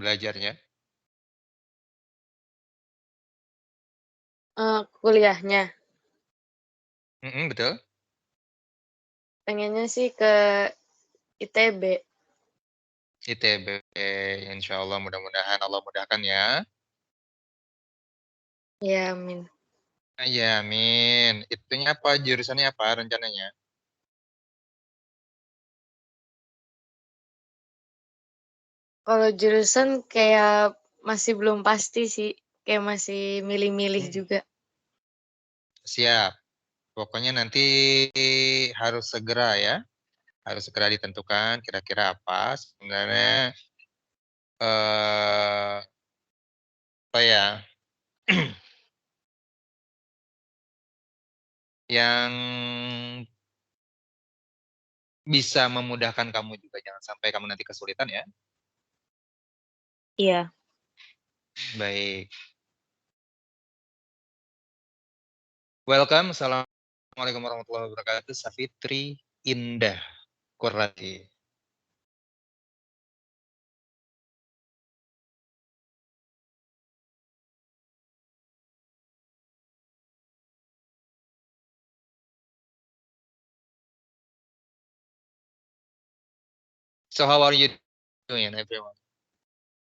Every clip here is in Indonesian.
belajarnya? Kuliahnya? Betul. Pengennya sih ke ITB. ITB, insyaallah mudah-mudahan Allah mudahkan ya. Ya, amin. Iya, amin. Itunya apa, jurusannya apa rencananya? Kalau jurusan kayak masih belum pasti sih, kayak masih milih-milih Hmm, juga. siap. Pokoknya nanti harus segera ya, harus segera ditentukan kira-kira apa sebenarnya, apa ya, yang bisa memudahkan kamu juga, jangan sampai kamu nanti kesulitan ya. Iya. Baik. Welcome. Assalamualaikum warahmatullahi wabarakatuh. Safitri Indah Qurrati. So how are you doing everyone?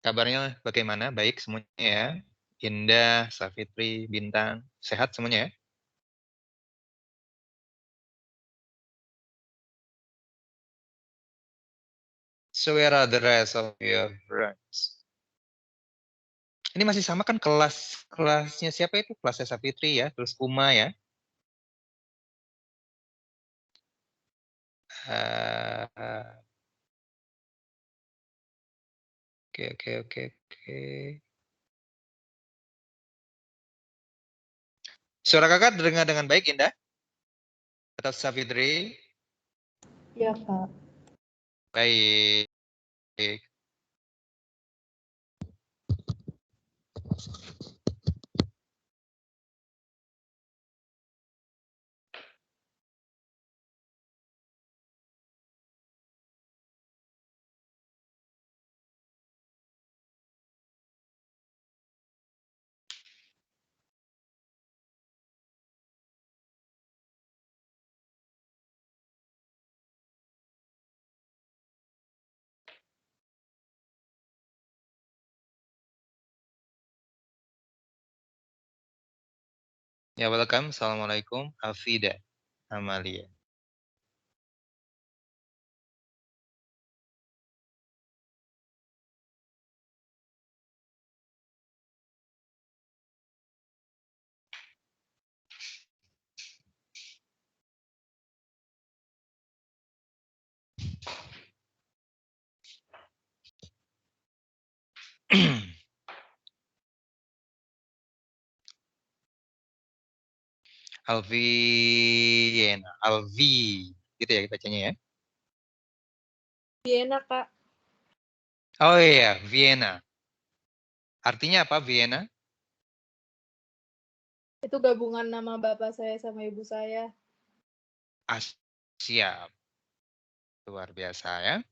Kabarnya bagaimana? Baik semuanya ya. Indah, Safitri, Bintang, sehat semuanya ya? So where are the rest of your friends? Ini masih sama kan kelasnya siapa itu? Kelasnya Safitri ya, terus Uma ya. Eh, oke oke oke oke. Suara kakak terdengar dengan baik, Indah? Atau Safitri? Iya, Kak. Baik. Ya, welcome. Assalamualaikum. Hafida Amalia. Alviena, Alvi, gitu ya bacanya ya. Vienna, Kak. Oh iya, Vienna. Artinya apa Vienna? Itu gabungan nama bapak saya sama ibu saya. Siap. Luar biasa ya.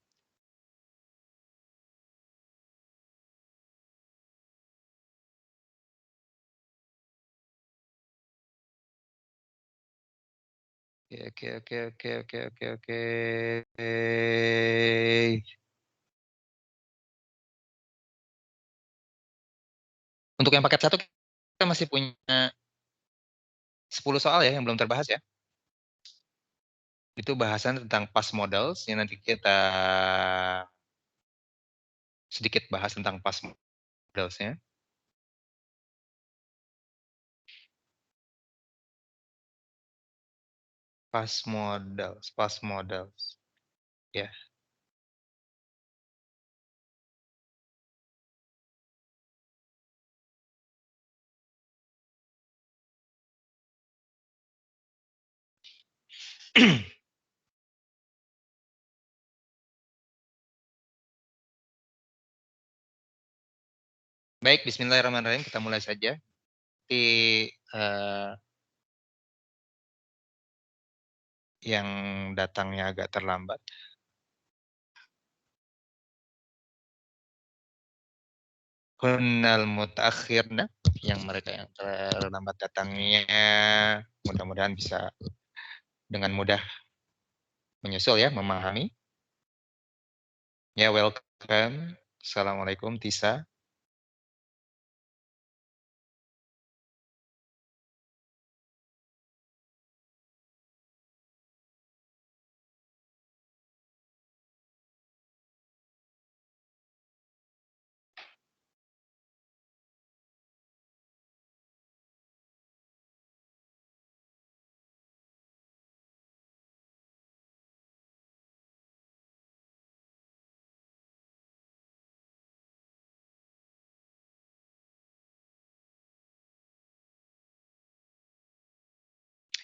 Oke, oke, oke, oke, oke, oke. Untuk yang paket 1 kita masih punya 10 soal ya yang belum terbahas ya. Itu bahasan tentang past models yang nanti kita sedikit bahas tentang past models-nya. Past models. Ya. Baik, bismillahirrahmanirrahim, kita mulai saja. Nanti yang datangnya agak terlambat. Hunnal mutaakhirna, yang mereka yang terlambat datangnya, mudah-mudahan bisa dengan mudah menyusul ya, memahami. Ya, welcome. Assalamualaikum Tisa.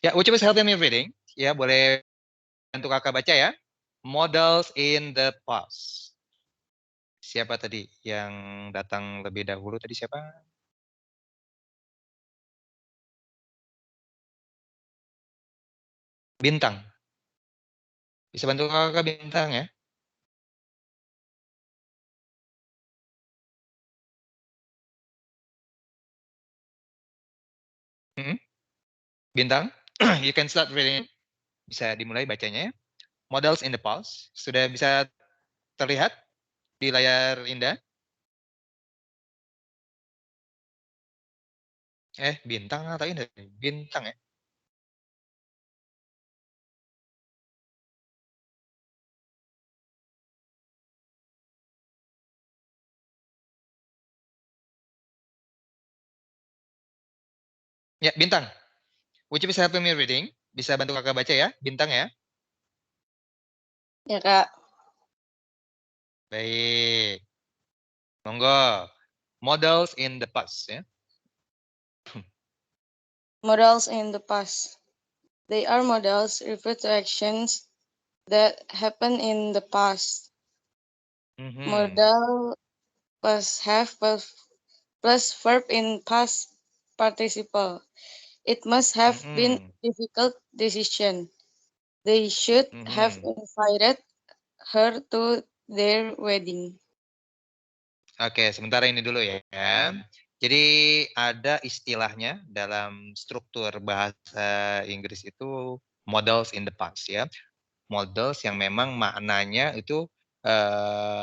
Ya, Ucup is helping me reading. Ya, boleh bantu kakak baca ya. Models in the past. Siapa tadi yang datang lebih dahulu tadi siapa? Bintang. Bisa bantu kakak Bintang ya? Bintang, you can start reading. Bisa dimulai bacanya ya. Models in the past. Sudah bisa terlihat di layar Indah? Bintang atau Indah? Bintang ya? Ya, Bintang. Uci bisa help me reading? Bisa bantu kakak baca ya? Bintang ya? Ya, Kak. Baik. Monggo. Models in the past ya. Models in the past. They are models refer to actions that happen in the past. Modal plus have plus verb in past participle. It must have been difficult decision. They should have invited her to their wedding. Oke, sementara ini dulu ya. Jadi ada istilahnya dalam struktur bahasa Inggris itu models in the past ya. Models yang memang maknanya itu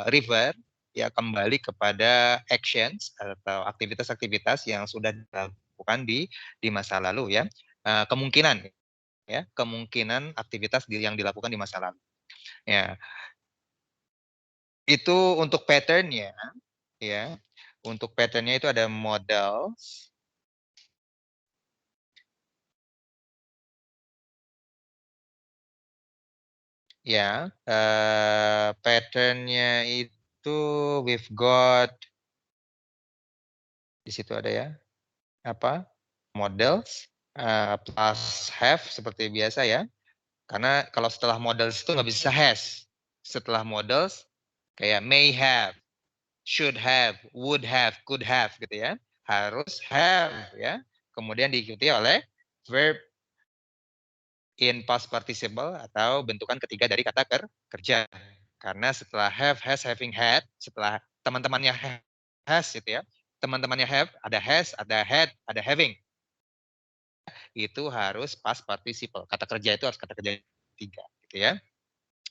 refer ya kembali kepada actions atau aktivitas-aktivitas yang sudah dilakukan di masa lalu ya. Kemungkinan ya, kemungkinan aktivitas yang dilakukan di masa lalu. Ya. Itu untuk pattern-nya ya. Untuk pattern-nya itu ada models. Ya, pattern-nya itu we've got di situ ada ya. Apa? Models plus have seperti biasa ya. Karena kalau setelah models itu nggak bisa has. Setelah models kayak may have, should have, would have, could have gitu ya. Harus have ya. Kemudian diikuti oleh verb in past participle atau bentukan ketiga dari kata kerja. Karena setelah have, has, having had, setelah teman-temannya has gitu ya. Teman-temannya have, ada has, ada had, ada having. Itu harus past participle. Kata kerja itu harus kata kerja tiga gitu ya.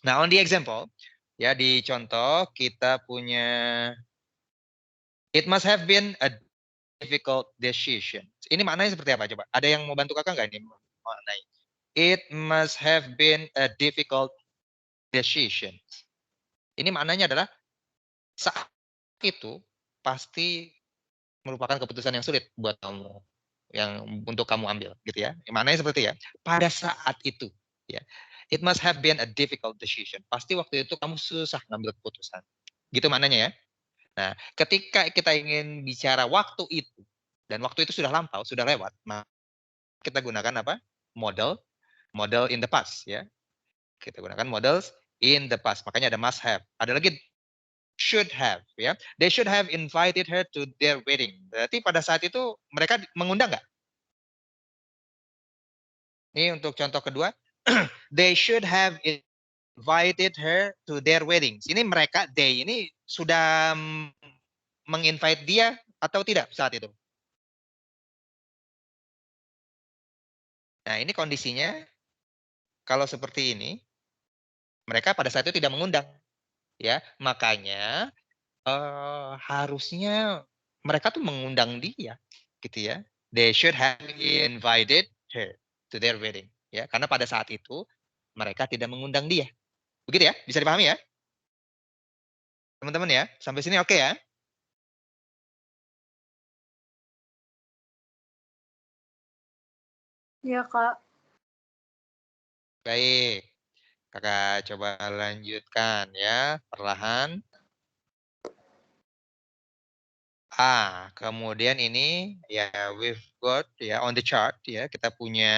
Nah, on the example, ya di contoh kita punya it must have been a difficult decision. Ini maknanya seperti apa coba? Ada yang mau bantu kakak nggak ini maknanya? It must have been a difficult decision. Ini maknanya adalah saat itu pasti merupakan keputusan yang sulit buat kamu, yang untuk kamu ambil gitu ya. Maknanya seperti ya, pada saat itu ya. It must have been a difficult decision. Pasti waktu itu kamu susah ngambil keputusan. Gitu maknanya ya. Nah, ketika kita ingin bicara waktu itu dan waktu itu sudah lampau, sudah lewat, maka kita gunakan apa? Model in the past ya. Kita gunakan models in the past. Makanya ada must have. Ada lagi should have ya. They should have invited her to their wedding. Berarti pada saat itu mereka mengundang nggak? Ini untuk contoh kedua. They should have invited her to their wedding. Ini mereka, they ini sudah menginvite dia atau tidak saat itu? Nah, ini kondisinya kalau seperti ini, mereka pada saat itu tidak mengundang, ya. Makanya harusnya mereka tuh mengundang dia, gitu ya. They should have invited her to their wedding, ya. Karena pada saat itu mereka tidak mengundang dia. Begitu ya? Bisa dipahami ya? Teman-teman ya? Sampai sini oke ya? Iya, Kak. Baik. Kakak coba lanjutkan ya, perlahan. Kemudian ini ya we've got ya on the chart ya, kita punya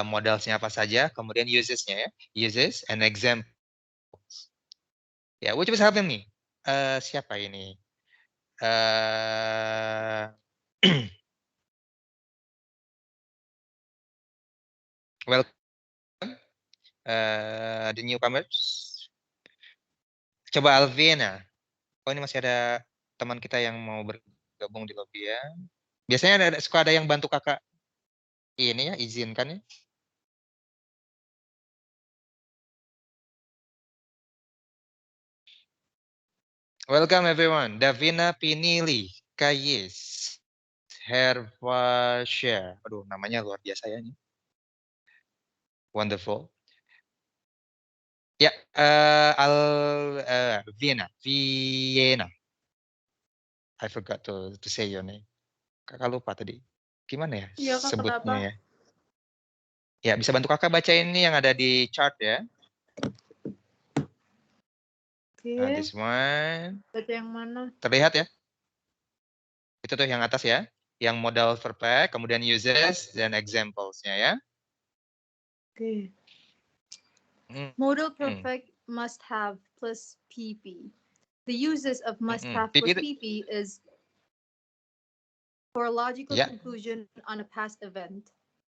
modelsnya apa saja, kemudian usesnya ya, uses and examples. Ya, which is helping me. Siapa ini? Welcome the newcomers. Coba Alvina. Oh, ini masih ada teman kita yang mau bergabung di lobby ya. Biasanya suka ada yang bantu kakak ini ya, izinkan ya. Welcome everyone. Davina Pinili, Kayis, Hervashare. Aduh, namanya luar biasa ya ini. Wonderful. Ya, Vienna. I forgot to say your name. Kakak lupa tadi. Gimana ya Iya, Kak, sebutnya kenapa? ya? Ya, bisa bantu kakak baca ini yang ada di chart ya. Nah, Oke. this one. Baca yang mana? Terlihat ya? Itu tuh yang atas ya. Yang modal verb, kemudian uses, dan examples-nya ya. Oke. Hmm. Modal perfect must have plus PP. The uses of must have plus PP is for a logical conclusion on a past event.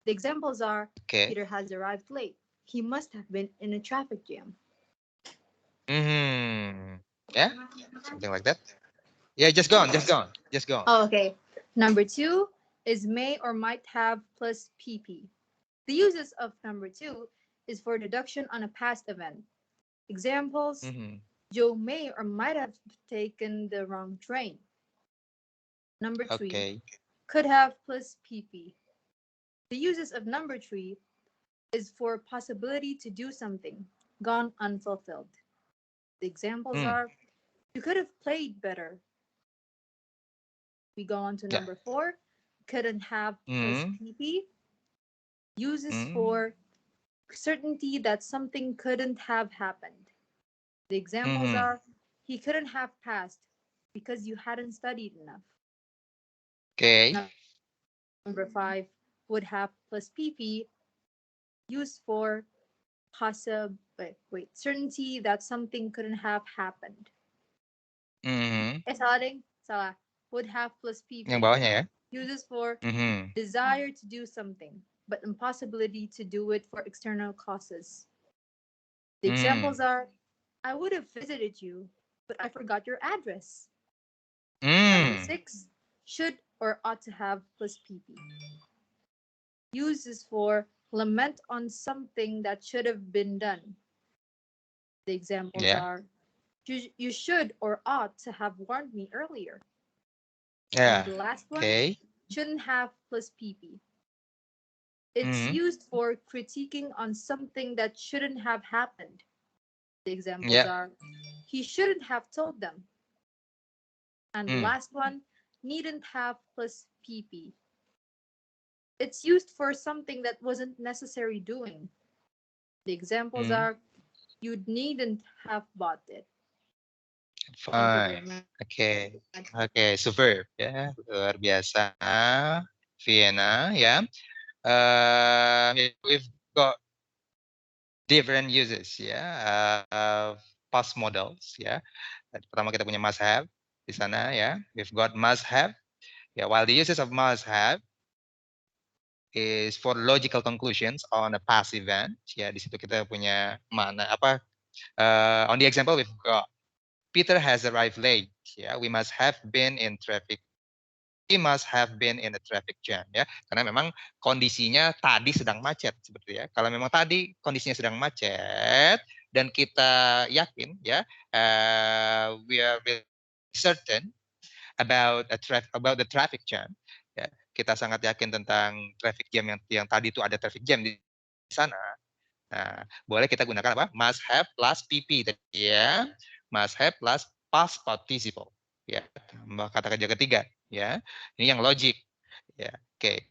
The examples are Peter has arrived late. He must have been in a traffic jam. Yeah, something like that. Yeah, just go on. Oh, okay. Number 2 is may or might have plus PP. The uses of number 2 is for deduction on a past event. Examples, Joe may or might have taken the wrong train. Number 3 could have plus PP. The uses of number 3 is for possibility to do something gone unfulfilled. The examples are, you could have played better. We go on to number 4, couldn't have plus PP. Uses for certainty that something couldn't have happened. The examples are, he couldn't have passed because you hadn't studied enough. Number 5, would have plus PP, used for certainty that something couldn't have happened. Salah. Would have plus PP. Yang bawahnya ya. Uses for desire to do something, but impossibility to do it for external causes. The examples are, I would have visited you, but I forgot your address. Number 6, should or ought to have plus PP. Uses for lament on something that should have been done. The examples are, you should or ought to have warned me earlier. And the last one, shouldn't have plus PP. It's used for critiquing on something that shouldn't have happened. The examples are, he shouldn't have told them. And the last one, needn't have plus PP. It's used for something that wasn't necessary doing. The examples are, you needn't have bought it. Fine. Oke, superb ya, luar biasa. Vienna ya. We've got different uses ya, past models ya. Pertama kita punya must have di sana ya. We've got must have. Ya, while the uses of must have is for logical conclusions on a past event. Ya, di situ kita punya mana apa? On the example we've got Peter has arrived late. ya. We must have been in traffic. We must have been in a traffic jam, ya. Karena memang kondisinya tadi sedang macet, seperti ya. Kalau memang tadi kondisinya sedang macet dan kita yakin, ya, we are certain about the traffic jam, ya. Kita sangat yakin tentang traffic jam yang tadi itu ada traffic jam di sana. Nah, boleh kita gunakan apa? Must have plus PP tadi ya. Must have plus past participle. Ya, kata kerja ketiga ya. Ini yang logik. Ya, oke.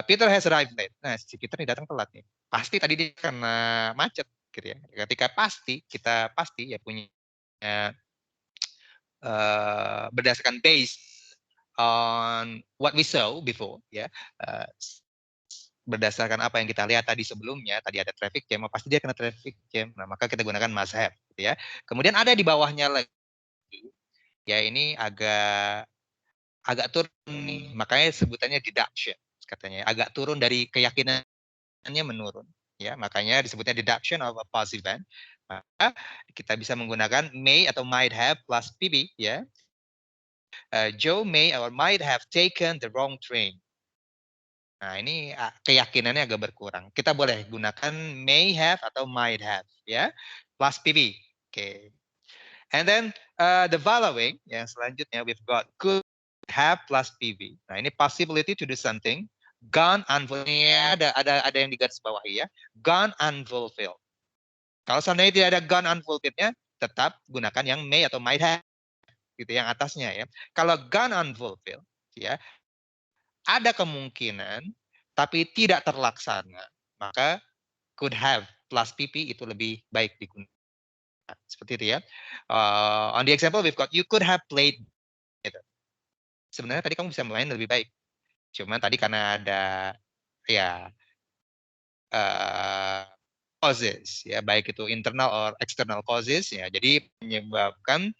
Peter has arrived late. Nah, si Peter ini datang telat nih. Pasti tadi dia karena macet gitu ya. Ketika kita pasti ya punya berdasarkan based on what we saw before ya. Berdasarkan apa yang kita lihat tadi sebelumnya, tadi ada traffic jam, pasti dia kena traffic jam. Nah, maka kita gunakan must have, gitu ya. Kemudian ada di bawahnya lagi, ya ini agak turun nih, makanya sebutannya deduction, katanya. Agak turun dari keyakinannya menurun, ya. Makanya disebutnya deduction of a past event. Maka kita bisa menggunakan may atau might have plus PB, ya. Joe may or might have taken the wrong train. Nah, ini keyakinannya agak berkurang. Kita boleh gunakan may have atau might have, ya, plus PB. Oke. And then the following, yang selanjutnya we've got could have plus PB. Nah, ini possibility to do something. Gone unfulfilled. Ada yang di garis bawah ya. Gone unfulfilled. Kalau seandainya tidak ada gone unfulfillednya, tetap gunakan yang may atau might have, gitu yang atasnya ya. Kalau gone unfulfilled, ya, ada kemungkinan tapi tidak terlaksana, maka could have plus PP itu lebih baik digunakan. Seperti itu ya. On the example we've got you could have played gitu. Sebenarnya tadi kamu bisa main lebih baik. Cuman tadi karena ada ya causes ya, baik itu internal or external causes ya. Jadi menyebabkan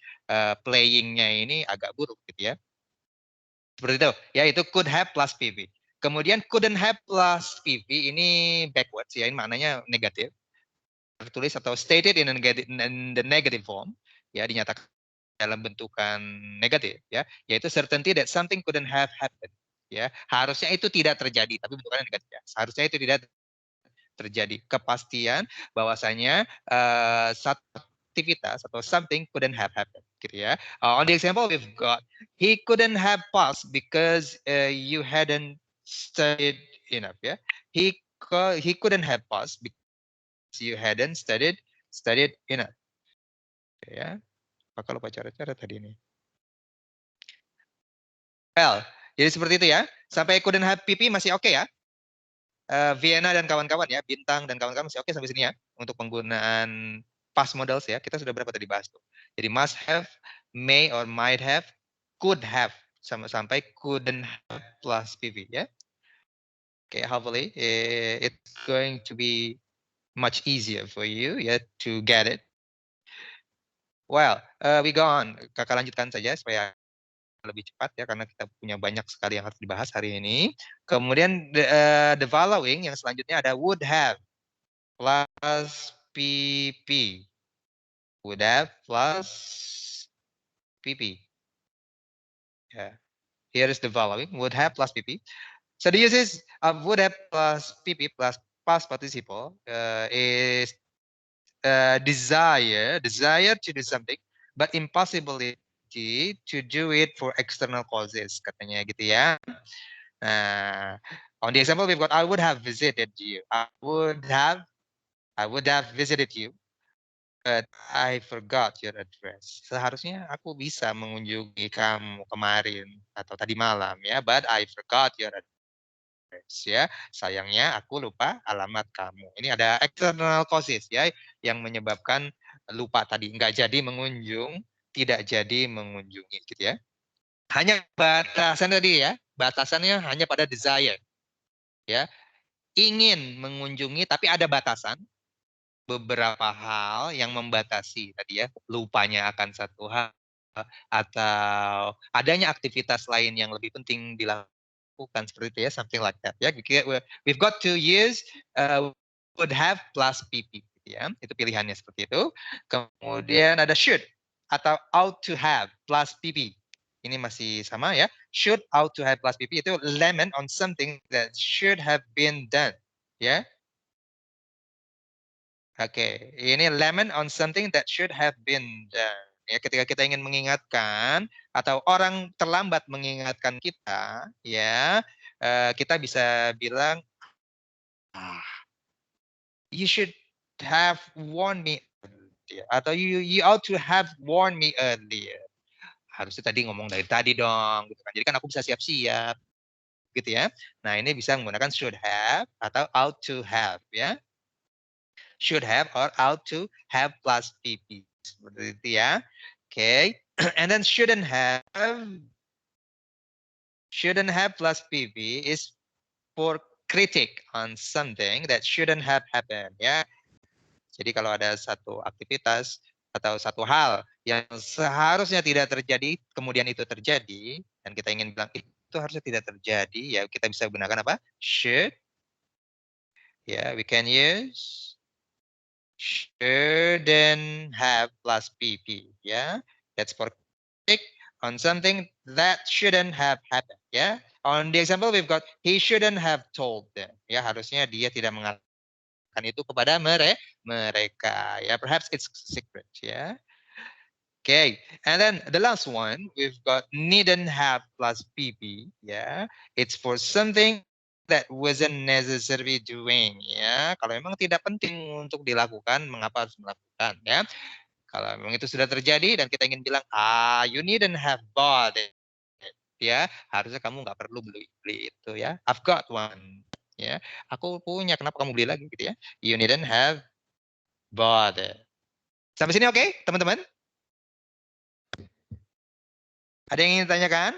playing-nya ini agak buruk gitu ya. Seperti itu. Ya, itu could have plus PV. Kemudian couldn't have plus PV ini backwards ya, ini maknanya negatif. Tertulis atau stated in the negative form, ya, dinyatakan dalam bentukan negatif ya, yaitu certainty that something couldn't have happened. Ya, harusnya itu tidak terjadi, tapi bentukannya negatif ya. Harusnya itu tidak terjadi. Kepastian bahwasanya satu aktivitas atau something couldn't have happened, gitu ya. On the example we've got he couldn't have passed because you hadn't studied enough ya. He couldn't have passed because you hadn't studied enough. Ya. Apa lupa cara-cara tadi ini. Well, jadi seperti itu ya. Sampai couldn't have PP masih oke ya. Vienna dan kawan-kawan ya, Bintang dan kawan-kawan masih oke sampai sini ya untuk penggunaan past models ya. Kita sudah berapa tadi bahas tuh. Jadi must have, may or might have, could have sampai couldn't have plus PV ya. Okay, hopefully it's going to be much easier for you ya to get it. Well, we go on. Kakak lanjutkan saja supaya lebih cepat ya, karena kita punya banyak sekali yang harus dibahas hari ini. Kemudian the following yang selanjutnya ada would have plus PP. Would have plus PP. Yeah. Here is the following. Would have plus PP. So the uses of would have plus PP plus past participle is desire to do something, but impossibility to do it for external causes, katanya gitu ya. Nah, on the example we've got I would have visited you. I would have visited you, but I forgot your address. Seharusnya aku bisa mengunjungi kamu kemarin atau tadi malam ya, but I forgot your address ya. Sayangnya aku lupa alamat kamu. Ini ada external causes ya yang menyebabkan lupa tadi, nggak jadi mengunjung, tidak jadi mengunjungi gitu ya. Hanya batasan tadi ya, batasannya hanya pada desire. Ya, ingin mengunjungi tapi ada batasan, beberapa hal yang membatasi tadi ya, lupanya akan satu hal atau adanya aktivitas lain yang lebih penting dilakukan, seperti itu ya, something like that ya. We've got to use would have plus PP gitu ya, itu pilihannya seperti itu. Kemudian ada should. atau ought to have plus PP. Ini masih sama ya. Should, ought to have plus PP itu lament on something that should have been done. Ya. Oke, ini lament on something that should have been done. Ya, ketika kita ingin mengingatkan atau orang terlambat mengingatkan kita, ya, kita bisa bilang, you should have warned me earlier, atau you ought to have warned me earlier. Harusnya tadi ngomong dari tadi dong, gitu kan. Jadi kan aku bisa siap-siap, gitu ya. Nah, ini bisa menggunakan should have atau ought to have, ya. Should have or ought to have plus PP. Seperti itu ya. Okay. And then shouldn't have plus PP is for critic on something that shouldn't have happened, ya. Jadi kalau ada satu aktivitas atau satu hal yang seharusnya tidak terjadi, kemudian itu terjadi, dan kita ingin bilang itu harusnya tidak terjadi, ya kita bisa gunakan apa? Should. Ya, we can use shouldn't have plus PP. Ya, that's for critic on something that shouldn't have happened. Ya, on the example we've got he shouldn't have told them. Ya, harusnya dia tidak mengatakan itu kepada mereka. Ya, perhaps it's secret. Ya. Okay, and then the last one we've got needn't have plus PP. Yeah, it's for something that wasn't necessary doing. Ya, kalau memang tidak penting untuk dilakukan, mengapa harus melakukan? Ya, kalau memang itu sudah terjadi dan kita ingin bilang, you needn't have bought it. Ya, harusnya kamu nggak perlu beli itu ya. I've got one. Ya, aku punya. Kenapa kamu beli lagi gitu ya? You needn't have bought it. Sampai sini oke, teman-teman? Ada yang ingin ditanyakan?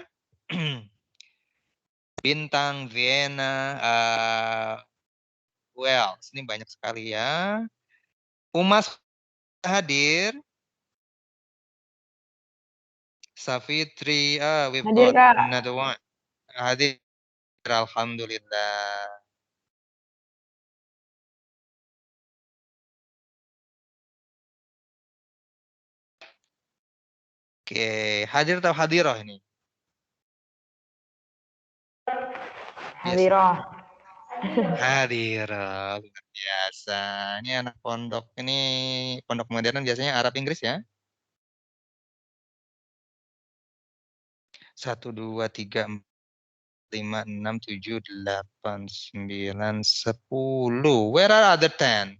Bintang, Vienna, ini banyak sekali ya. Umas hadir. Safitri, we've Hadir, got Kak. another one. Hadir, alhamdulillah. Oke, hadir atau hadiroh ini? Hadiroh. Hadiroh, luar biasa. Ini anak pondok, ini pondok modern biasanya Arab Inggris ya. 1, 2, 3, 4, 5, 6, 7, 8, 9, 10. Where are other 10?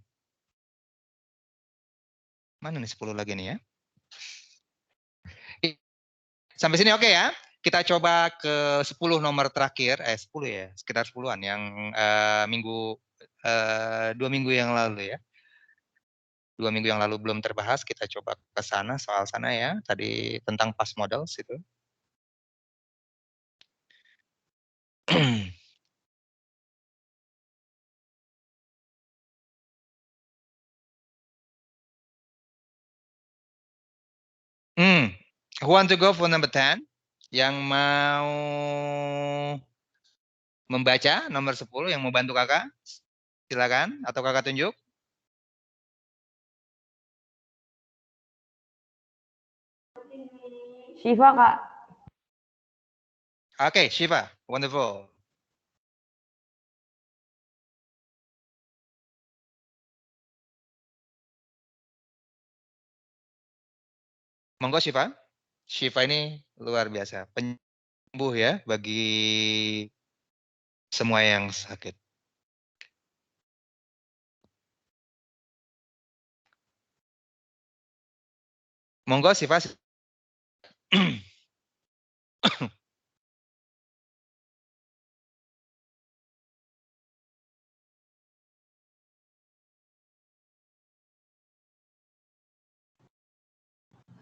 Mana nih 10 lagi nih ya? Sampai sini oke ya? Kita coba ke 10 nomor terakhir, 10 ya, sekitar 10-an yang 2 minggu yang lalu ya. 2 minggu yang lalu belum terbahas, kita coba ke sana, soal sana ya. Tadi tentang past models itu. Who want to go for number 10? Yang mau membaca nomor 10, yang mau bantu kakak? Silakan, atau kakak tunjuk. Shiva, Kak. Oke, Shiva, wonderful. Monggo Shiva. Shiva ini luar biasa, penyembuh ya bagi semua yang sakit. Monggo Shiva.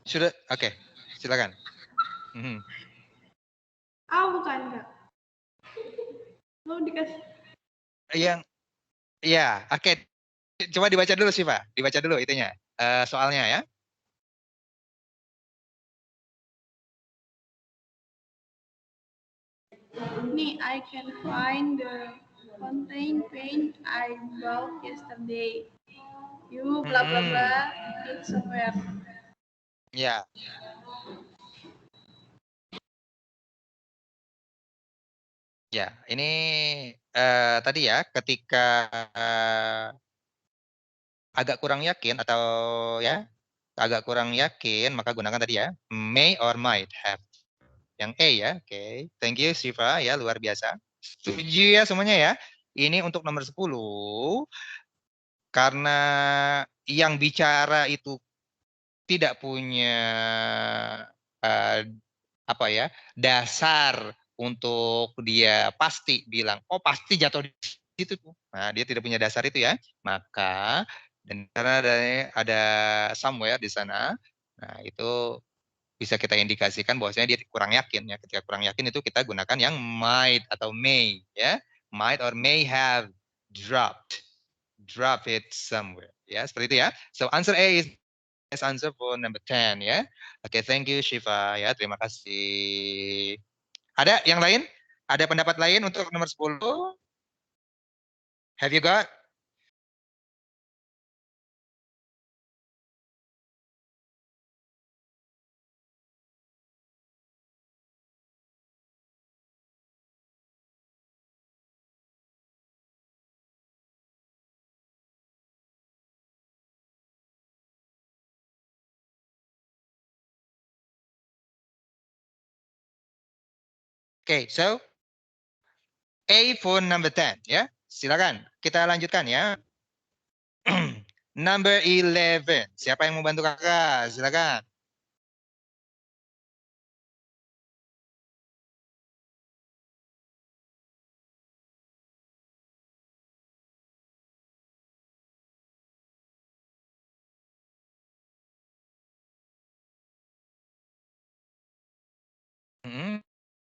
Sudah, oke, silakan. Bukan Kak. Mau dikasih. Iya, oke. Coba dibaca dulu sih Pak, dibaca dulu itunya, soalnya ya. Nih, I can find the fountain pen I bought yesterday. You blah blah blah, it's somewhere. Ya. Ya, ini tadi ya ketika agak kurang yakin atau ya agak kurang yakin maka gunakan tadi ya may or might have. Yang A ya, oke. Thank you Siva ya, luar biasa. Setuju ya semuanya ya. Ini untuk nomor 10 karena yang bicara itu tidak punya apa ya dasar untuk dia pasti bilang oh pasti jatuh di situ tuh. Nah dia tidak punya dasar itu ya. Maka dan karena ada somewhere di sana, nah itu bisa kita indikasikan bahwasanya dia kurang yakin ya. Ketika kurang yakin itu kita gunakan yang might atau may ya. Might or may have drop it somewhere. Ya, seperti itu ya. So answer A is answer for number 10 ya. Oke, thank you Shiva ya. Terima kasih. Ada yang lain? Ada pendapat lain untuk nomor 10? Have you got? Oke, so A for number 10 ya. Silakan kita lanjutkan ya. Number 11. Siapa yang mau bantu kakak? Silakan.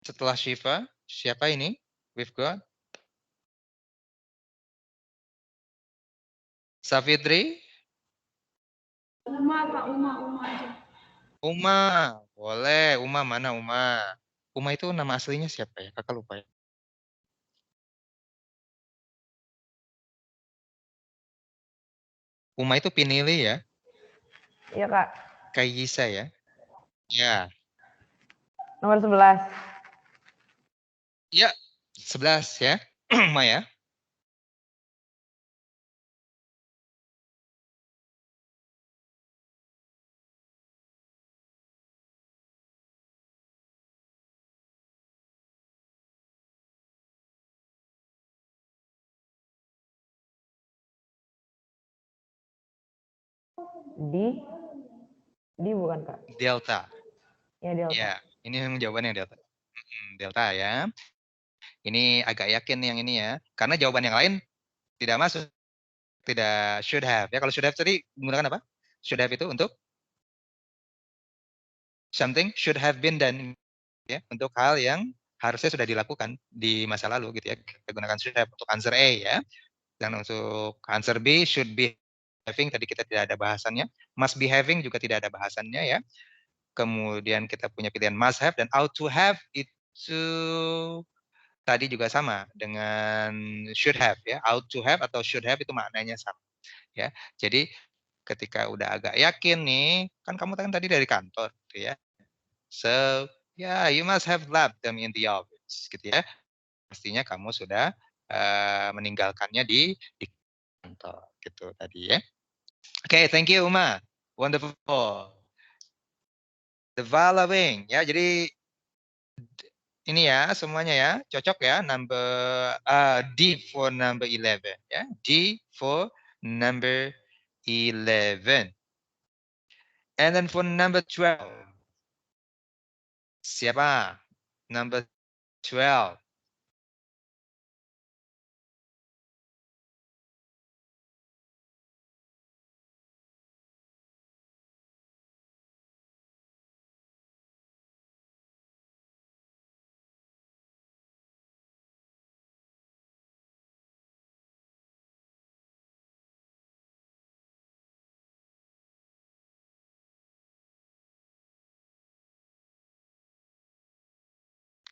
Setelah Shiva, siapa ini? We've got Safitri. Uma Pak, Uma aja. Uma, boleh. Uma mana Uma? Uma itu nama aslinya siapa ya? Kakak lupa ya. Uma itu Pinili ya? Iya Kak. Kayisa ya? Ya. Nomor 11. Ya, 11 ya. Uma ya. D bukan Kak? Delta. Ya Delta. Ya, ini yang jawabannya Delta. Delta ya. Ini agak yakin yang ini ya. Karena jawaban yang lain tidak masuk. Tidak should have. Ya, kalau should have tadi menggunakan apa? Should have itu untuk something should have been done ya, untuk hal yang harusnya sudah dilakukan di masa lalu gitu ya. Kita gunakan should have untuk answer A ya. Dan untuk answer B should be having tadi kita tidak ada bahasannya. Must be having juga tidak ada bahasannya ya. Kemudian kita punya pilihan must have dan ought to have itu tadi juga sama dengan should have ya. Ought to have atau should have itu maknanya sama ya. Jadi ketika udah agak yakin nih, kan kamu kan tadi dari kantor gitu ya. So, yeah, you must have left them in the office gitu ya. Pastinya kamu sudah meninggalkannya di kantor gitu tadi ya. Oke, thank you Uma. Wonderful. The following ya. Jadi ini ya semuanya ya, cocok ya number D for number 11 ya. D for number 11. And then for number 12. Siapa? Number 12.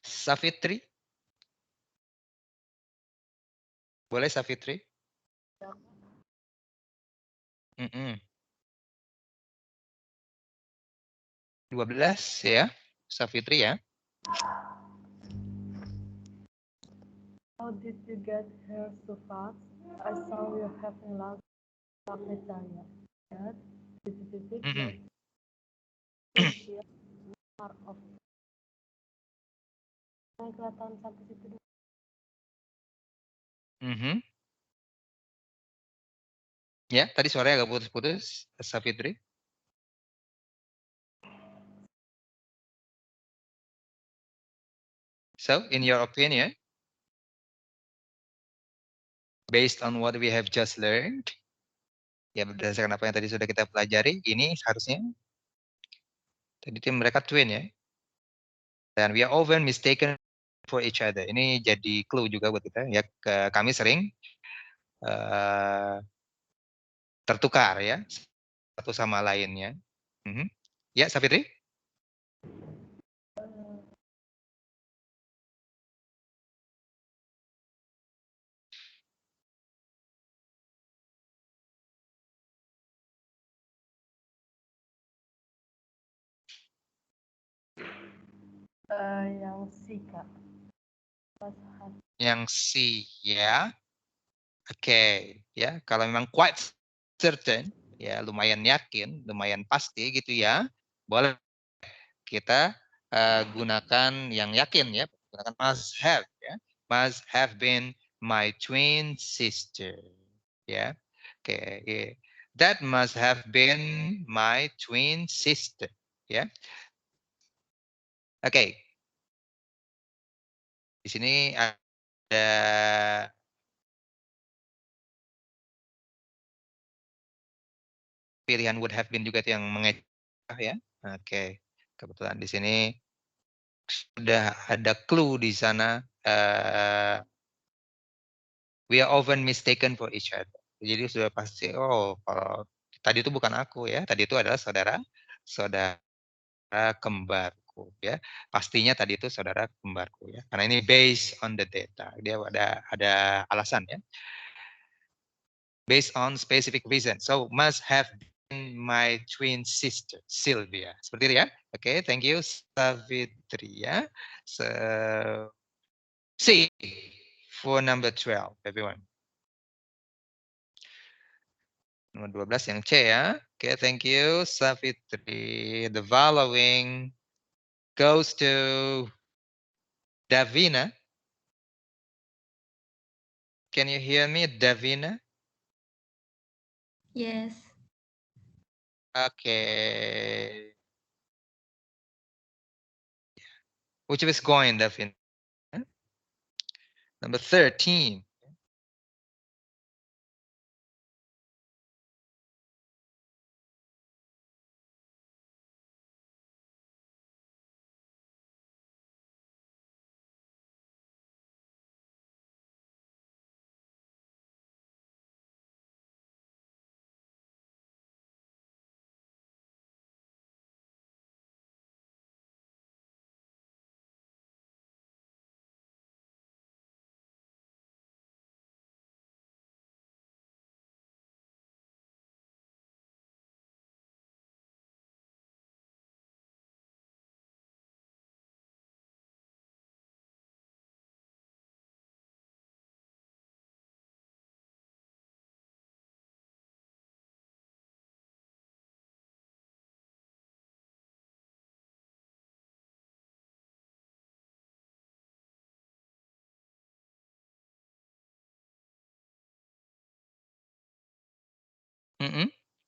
Safitri? Boleh Safitri? 12 ya, Safitri ya. How did you get here so fast? I saw you having luck with Danya. Yes, like Asia, part of yang kelihatan sampai situ. Ya, tadi suaranya agak putus-putus, Safitri. So, in your opinion, based on what we have just learned, ya berdasarkan apa yang tadi sudah kita pelajari, ini seharusnya tadi mereka twin ya. Dan we are often mistaken for each other. Ini jadi clue juga buat kita ya. Kami sering tertukar ya satu sama lainnya. Ya, Safitri? Yang C, Kak. Yang C ya. Oke, ya. Kalau memang quite certain, ya lumayan yakin, lumayan pasti gitu ya. Boleh kita gunakan yang yakin ya. Gunakan must have ya. Must have been my twin sister. Ya. Oke, that must have been my twin sister. Ya. Oke. Di sini ada pilihan would have been juga yang mengecoh ya. Oke. Kebetulan di sini sudah ada clue di sana. We are often mistaken for each other. Jadi sudah pasti, oh kalau tadi itu bukan aku ya, tadi itu adalah saudara kembarku ya. Pastinya tadi itu saudara kembarku ya. Karena ini based on the data. Dia ada alasan ya. Based on specific reason. So must have been my twin sister, Sylvia. Seperti itu ya. Oke, thank you Savitri ya. So, C for number 12, everyone. Nomor 12 yang C ya. Oke, thank you Savitri. The following goes to Davina. Can you hear me, Davina? Yes. Okay. Which is going, Davina? Number 13.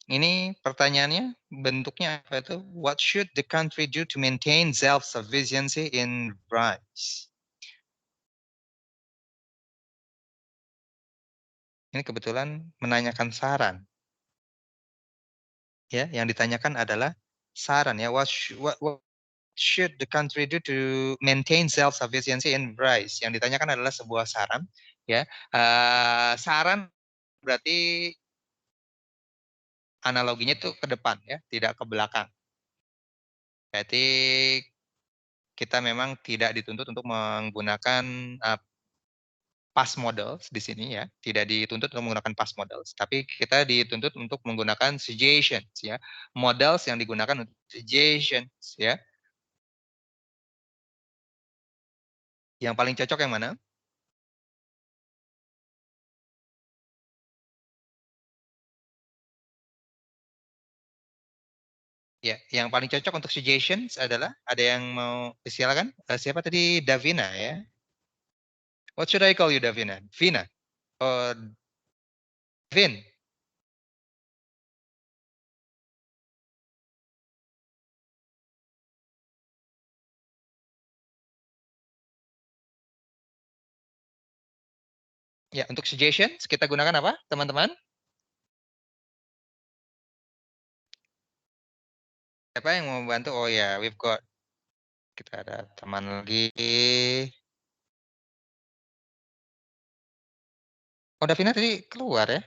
Ini pertanyaannya bentuknya apa itu? What should the country do to maintain self-sufficiency in rice? Ini kebetulan menanyakan saran. Ya, yang ditanyakan adalah saran ya. What should the country do to maintain self-sufficiency in rice? Yang ditanyakan adalah sebuah saran. Ya, saran berarti analoginya itu ke depan ya, tidak ke belakang. Berarti kita memang tidak dituntut untuk menggunakan past models di sini ya, tidak dituntut untuk menggunakan past models, tapi kita dituntut untuk menggunakan suggestions ya, models yang digunakan untuk suggestions ya. Yang paling cocok yang mana? Ya, yang paling cocok untuk suggestions adalah ada yang mau silakan. Siapa tadi? Davina ya. What should I call you, Davina? Vina or Vin? Ya, untuk suggestions kita gunakan apa, teman-teman? Siapa yang mau membantu? Oh ya, we've got. Kita ada teman lagi. Oh, Davina tadi keluar ya?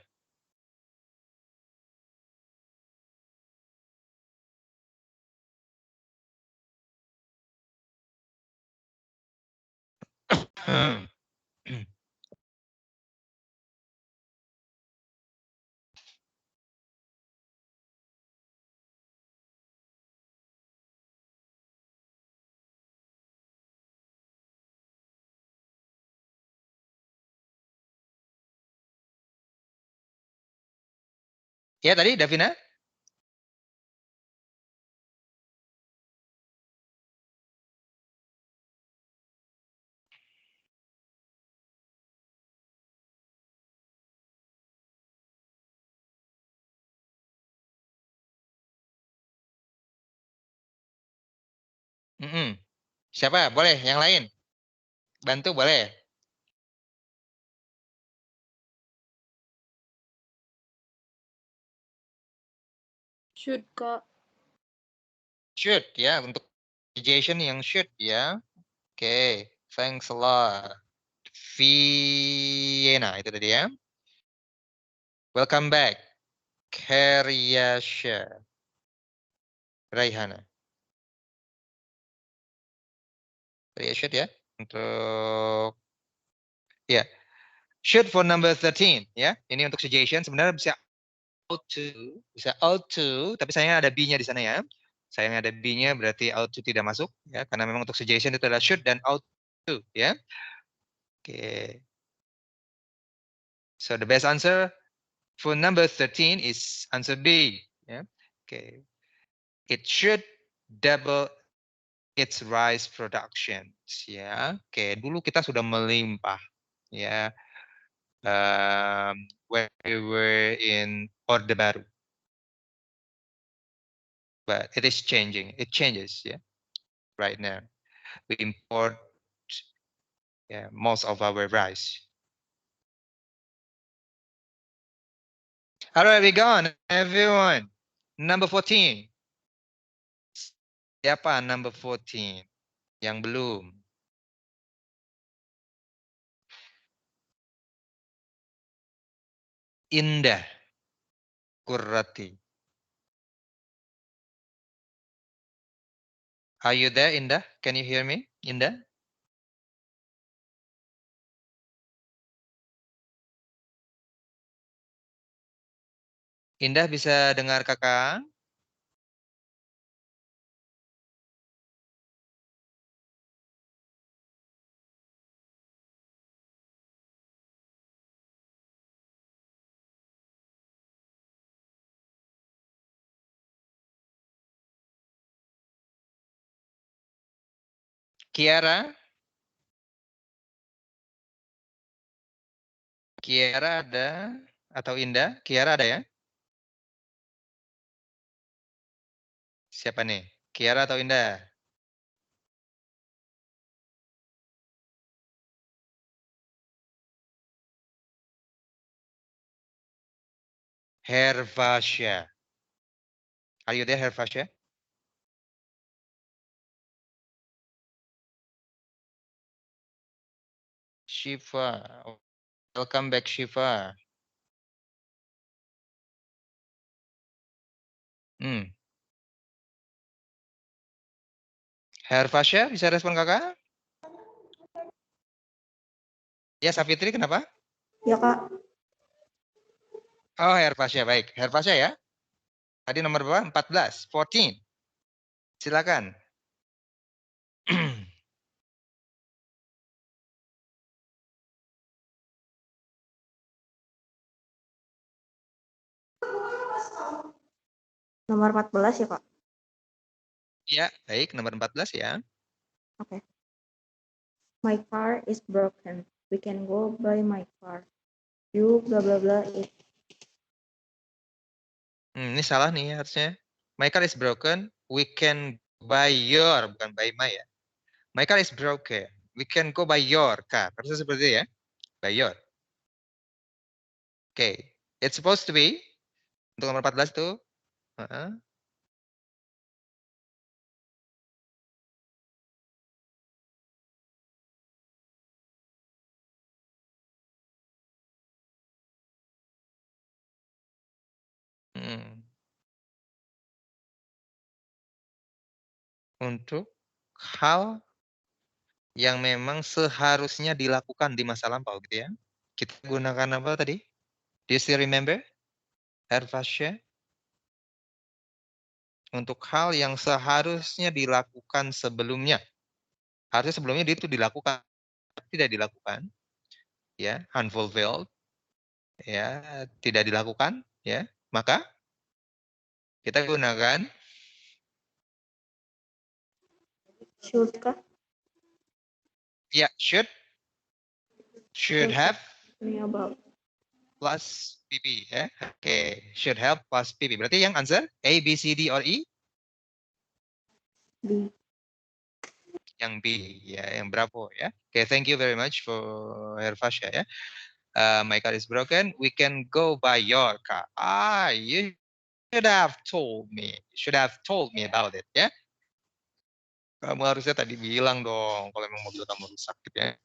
Ya tadi Davina? Siapa? Boleh, yang lain. Bantu boleh. Should, Kak. Should ya, untuk suggestion yang should ya. Oke, thanks a lot. Vienna itu tadi ya. Welcome back. Karyasha. Raihana. Should ya. Untuk ya. Should for number 13 ya. Ini untuk suggestion sebenarnya bisa auto, tapi sayangnya ada B-nya di sana ya. Sayangnya ada B-nya berarti auto tidak masuk ya, karena memang untuk suggestion itu adalah should dan auto ya. Oke. So the best answer for number 13 is answer B ya. Oke. It should double its rice production ya. Oke, dulu kita sudah melimpah ya. When we were in Orde Baru. But it is changing. It changes, yeah. Right now, we import most of our rice. All right, we gone, everyone. Number 14. Siapa number 14? Yang belum. Indah Kurrati. Are you there, Indah? Can you hear me, Indah? Indah bisa dengar kakak? Kiara? Kiara ada? Atau Indah? Kiara ada ya? Siapa nih? Kiara atau Indah? Hervasya. Are you there, Hervasya? Shiva. Welcome back, Shiva. Hervasya bisa respon kakak? Ya, Safitri kenapa? Ya, Kak. Oh, Herfasya, baik. Herfasya ya. Tadi nomor berapa? 14. Silakan. Nomor 14 ya, Kak? Ya, baik. Nomor 14 ya. Oke. My car is broken. We can go buy my car. You bla bla bla it. Ini salah nih harusnya. My car is broken. We can buy your, bukan buy my ya. My car is broken. We can go buy your car. Harusnya seperti itu ya. Buy your. Oke. It's supposed to be. Untuk nomor 14 tuh. Untuk hal yang memang seharusnya dilakukan di masa lampau gitu ya. Kita gunakan apa tadi? Do you still remember? Herfasya? Untuk hal yang seharusnya dilakukan sebelumnya. Harusnya sebelumnya itu dilakukan, tidak dilakukan. Ya, unfulfilled. Ya, tidak dilakukan, ya. Maka kita gunakan Should kah? ya, should have Ini about. plus PP ya. Oke, should have plus PP. Berarti yang answer A, B, C, D, or E? B. Yang B ya, yang Bravo ya. Oke, thank you very much for Herfasya ya. My car is broken. We can go buy your car. You should have told me. Should have told me about it ya. Kamu harusnya tadi bilang dong kalau memang mobil kamu rusak gitu ya.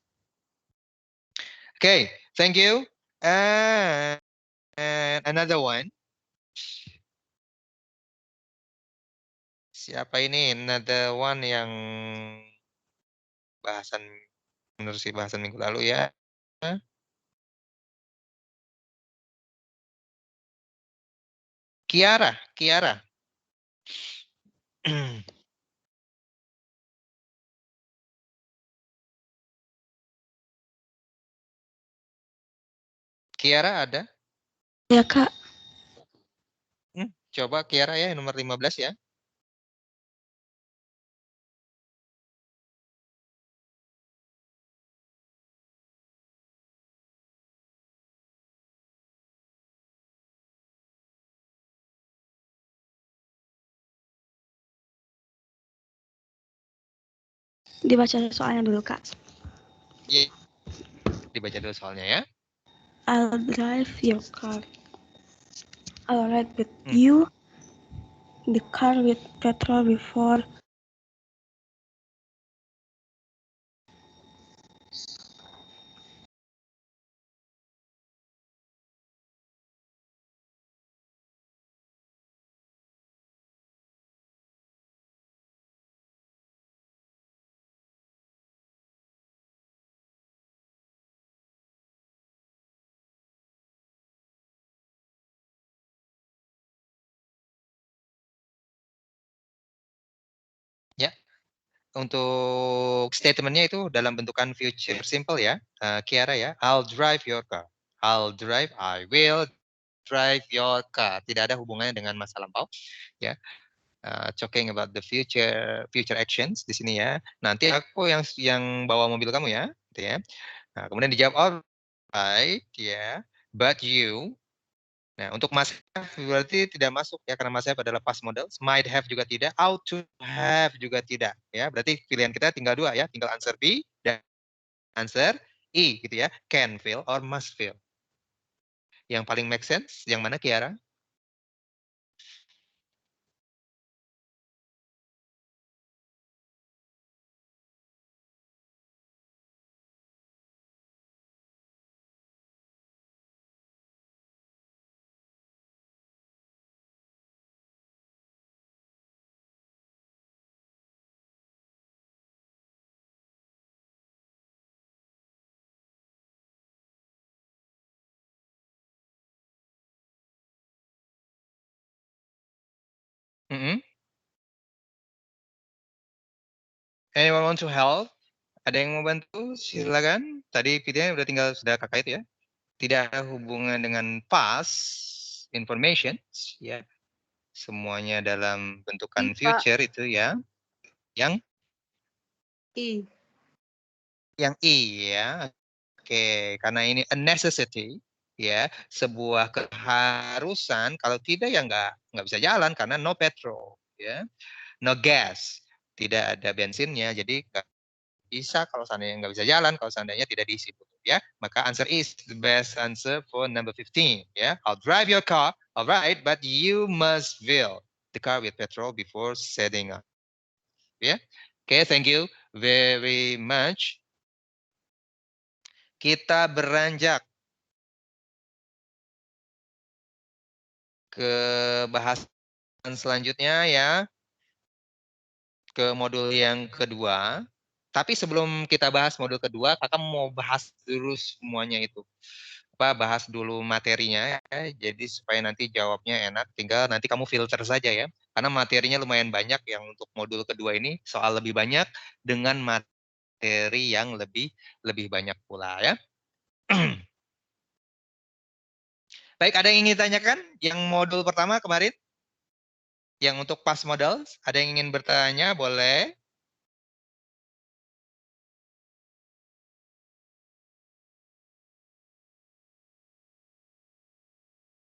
Oke, thank you. And another one. Siapa ini? Another one yang bahasan menerusi bahasan minggu lalu ya. Kiara. Kiara ada? Ya, Kak. Coba Kiara ya, nomor 15 ya. Dibaca soalnya dulu, Kak. Iya. Dibaca dulu soalnya ya. I'll drive your car. I'll ride with you. The car with petrol before. Ya. Untuk statementnya itu dalam bentukan future simple ya. Kiara ya. I'll drive your car. I will drive your car. Tidak ada hubungannya dengan masa lampau. Ya. Talking about the future actions di sini ya. Nanti aku yang bawa mobil kamu ya. Gitu ya. Nah, kemudian dijawab alright ya. But you. Nah, untuk must have berarti tidak masuk ya karena must have adalah past model. Might have juga tidak, ought to have juga tidak ya. Berarti pilihan kita tinggal dua ya, tinggal answer B dan answer E gitu ya. Can fail or must fail. Yang paling make sense yang mana Kiara? Anyone want to help? Ada yang mau bantu? Silakan. Tadi videonya sudah kakak itu ya. Tidak ada hubungan dengan past information, ya. Semuanya dalam bentukan future itu ya. Yang I. Yang I ya. Oke, karena ini a necessity ya, sebuah keharusan. Kalau tidak ya nggak bisa jalan karena no petrol ya, no gas, tidak ada bensinnya, jadi nggak bisa kalau seandainya nggak bisa jalan, kalau seandainya tidak diisi ya. Maka answer is the best answer for number 15 ya. I'll drive your car, alright, but you must fill the car with petrol before setting up. Ya, okay, thank you very much. Kita beranjak ke bahasan selanjutnya ya, ke modul yang kedua. Tapi sebelum kita bahas modul kedua, kakak mau bahas dulu semuanya itu. Bahas dulu materinya ya, jadi supaya nanti jawabnya enak. Tinggal nanti kamu filter saja ya, karena materinya lumayan banyak yang untuk modul kedua ini, soal lebih banyak dengan materi yang lebih banyak pula ya. Baik, ada yang ingin ditanyakan? Yang modul pertama kemarin? Yang untuk past model, ada yang ingin bertanya? Boleh.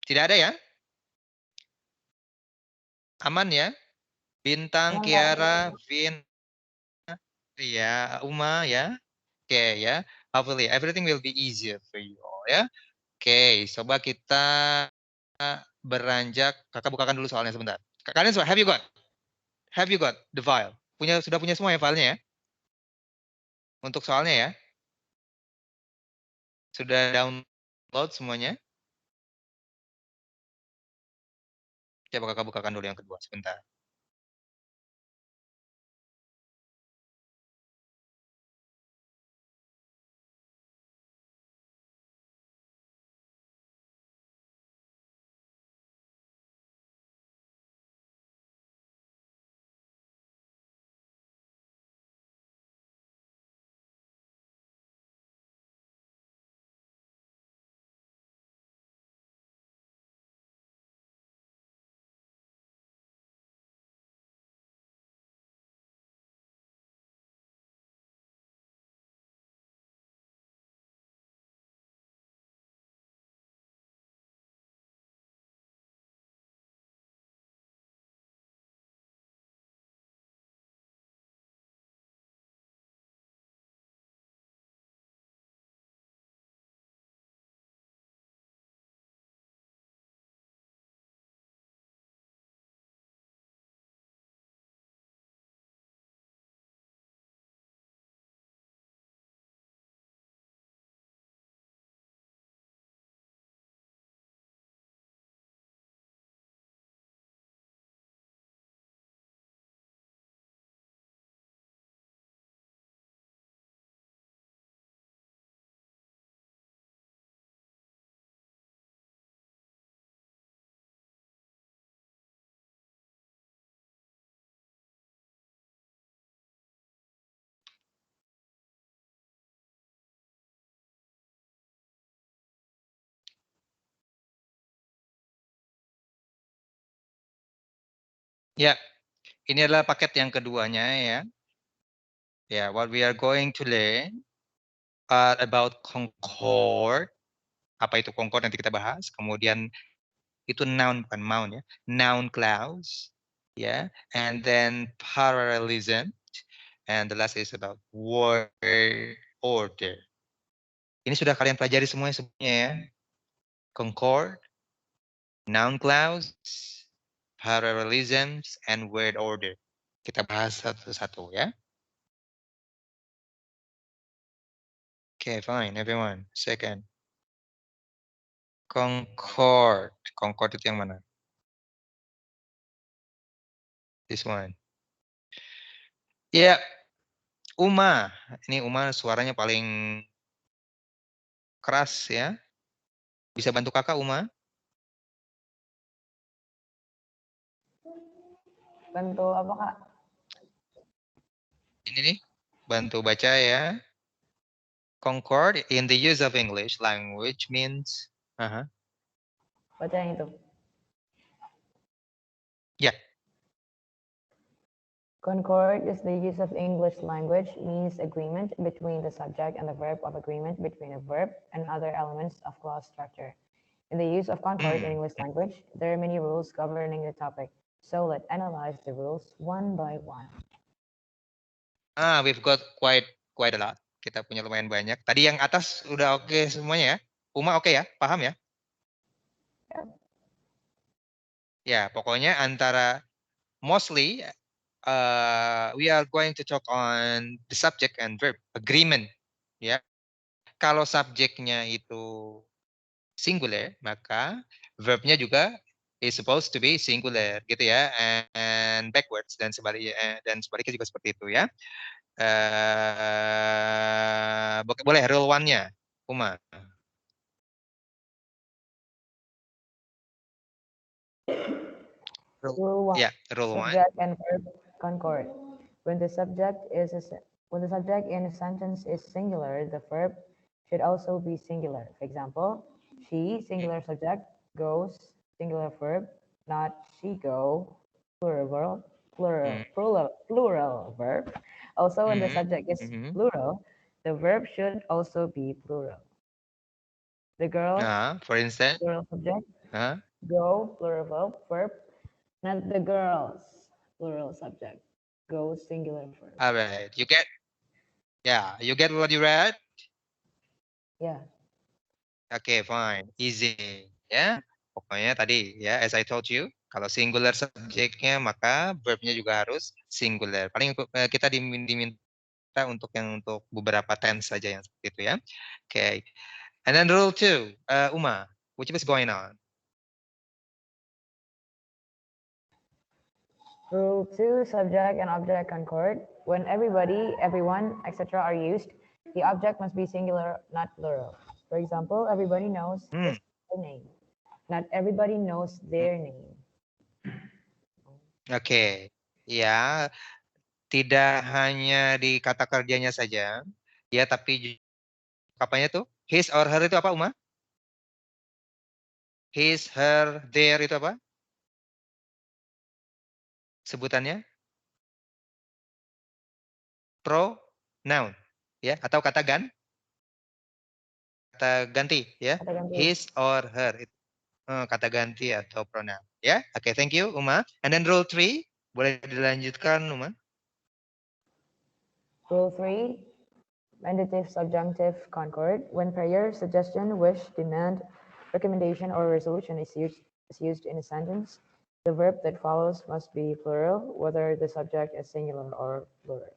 Tidak ada ya? Aman ya? Bintang, Kiara, Vin, ya, Uma ya. Oke ya. Hopefully everything will be easier for you all ya. Oke, coba kita beranjak. Kakak bukakan dulu soalnya sebentar. Kalian sudah have you got the file? Sudah punya semua ya filenya ya? Untuk soalnya ya? Sudah download semuanya? Coba kakak bukakan dulu yang kedua sebentar. Ya, ini adalah paket yang keduanya ya. Ya, what we are going to learn about concord. Apa itu concord nanti kita bahas. Kemudian itu noun bukan noun ya. Noun clause ya. And then parallelism. And the last is about word order. Ini sudah kalian pelajari semuanya ya. Concord, noun clause, parallelisms, and word order. Kita bahas satu-satu ya. Okay, fine, everyone. Second. Concord. Concord itu yang mana? This one. Ya, yeah. Uma. Ini Uma suaranya paling keras ya. Bisa bantu kakak Uma? Bantu apa, Kak? Ini nih, bantu baca ya. Concord in the use of English language means. Baca yang itu. Ya. Concord is the use of English language means agreement between the subject and the verb of agreement between a verb and other elements of clause structure. In the use of concord in English language, there are many rules governing the topic. So let's analyze the rules one by one. We've got quite a lot. Kita punya lumayan banyak. Tadi yang atas udah oke semuanya ya? Uma oke ya? Paham ya? Ya, pokoknya antara mostly we are going to talk on the subject and verb agreement. Ya, kalau subjeknya itu singular, maka verbnya juga is supposed to be singular, gitu ya, and backwards dan sebaliknya juga seperti itu ya. Boleh rule one-nya, Uma. Rule one. Yeah, rule one. Subject and verb concord. When the subject in a sentence is singular, the verb should also be singular. For example, she singular subject goes singular verb, not she go plural verb. Also, when the subject is plural, the verb should also be plural. The girls, for instance, plural subject, go plural verb, not the girls, plural subject, go singular verb. All right, you get what you read? Yeah. Okay, fine, easy, ya. Pokoknya tadi ya, as I told you, kalau singular subjeknya maka verbnya juga harus singular. Paling kita diminta untuk beberapa tense saja yang seperti itu ya. Okay, and then rule 2, Uma, what is going on? Rule 2, subject and object concord. When everybody, everyone, etc. are used, the object must be singular, not plural. For example, everybody knows his name. Not everybody knows their name. Oke, ya, tidak hanya di kata kerjanya saja, ya, tapi apanya tuh? His or her itu apa, Uma? His, her, their itu apa? Sebutannya? Pronoun, ya, atau kata ganti, ya. Kata ganti. His or her, kata ganti atau pronoun, ya. Oke, thank you, Uma. And then rule 3, boleh dilanjutkan, Uma? Rule 3, mandative subjunctive concord. When prayer, suggestion, wish, demand, recommendation, or resolution is used in a sentence, the verb that follows must be plural, whether the subject is singular or plural.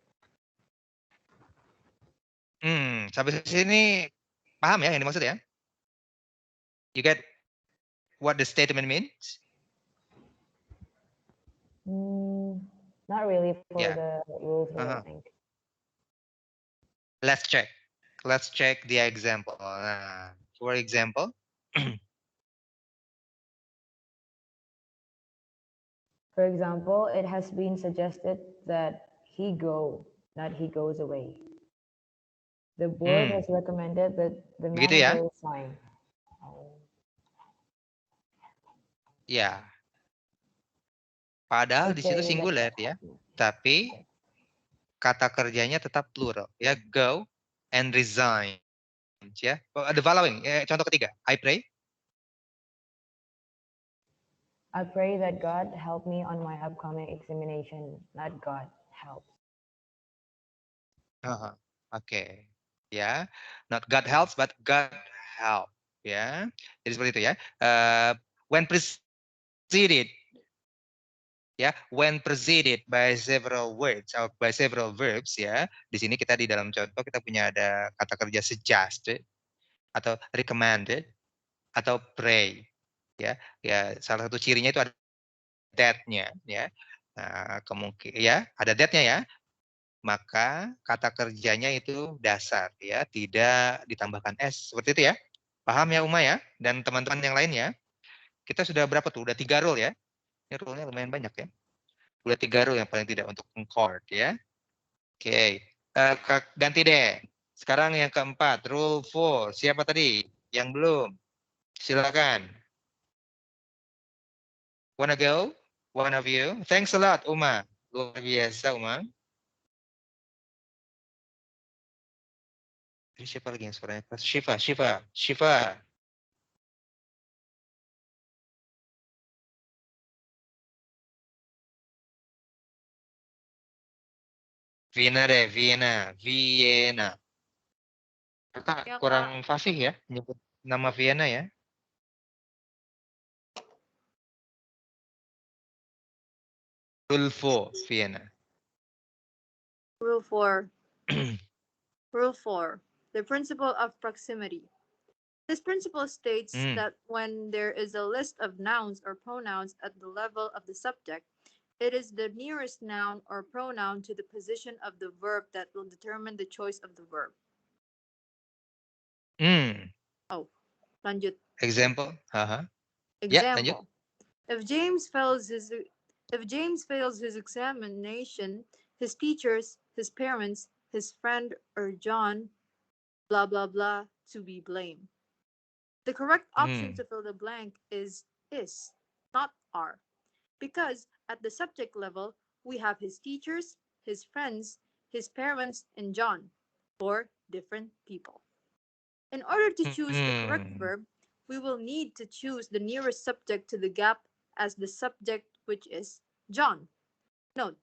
Sampai sini paham ya yang dimaksud ya? You get what the statement means? Not really for the rules, I think. Let's check the example. For example, for example, it has been suggested that he go, not he goes away. The board has recommended that the manager resign. Ya. Padahal di situ singular ya, tapi kata kerjanya tetap plural ya, go and resign ya. The following, contoh ketiga, I pray. I pray that God help me on my upcoming examination, not God help. Oke. Ya, not God helps but God help ya. Jadi seperti itu ya. When preceded when preceded by several words or by several verbs ya. Di sini kita di dalam contoh kita punya ada kata kerja suggested atau recommended atau pray ya. Ya, salah satu cirinya itu ada that-nya ya. Nah, ada that-nya ya. Maka kata kerjanya itu dasar ya, tidak ditambahkan s, seperti itu ya. Paham ya Uma ya, dan teman-teman yang lain ya. Kita sudah berapa tuh? Udah 3 rule ya. Ini rule-nya lumayan banyak ya. Boleh 3 rule yang paling tidak untuk concord ya. Oke. Ganti deh. Sekarang yang keempat, rule 4. Siapa tadi? Yang belum? Silakan. Wanna go? One of you? Thanks a lot, Uma. Luar biasa, Uma. Ini siapa lagi yang suaranya keras? Shiva. Vienna. Kakak Ya, kurang fasih ya nyebut nama Vienna ya. Rule 4, Vienna. Rule 4. Rule 4. The principle of proximity. This principle states that when there is a list of nouns or pronouns at the level of the subject, it is the nearest noun or pronoun to the position of the verb that will determine the choice of the verb. Oh, lanjut. Example. Example. If James fails his examination, his teachers, his parents, his friend, or John, blah blah blah, to be blamed. The correct option to fill the blank is, not are, because at the subject level, we have his teachers, his friends, his parents, and John, 4 different people. In order to choose the correct verb, we will need to choose the nearest subject to the gap as the subject, which is John. Note,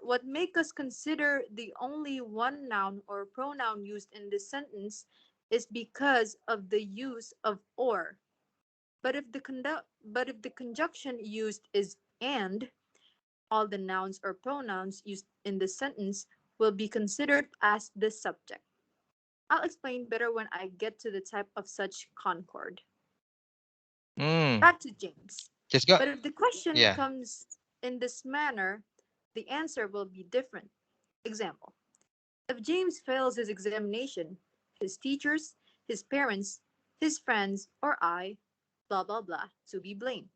what makes us consider the only one noun or pronoun used in this sentence is because of the use of or. But if the conjunction used is and, all the nouns or pronouns used in the sentence will be considered as the subject. I'll explain better when I get to the type of such concord. Back to James. Just go. But if the question comes in this manner, the answer will be different. Example. If James fails his examination, his teachers, his parents, his friends, or I, blah blah blah, to be blamed.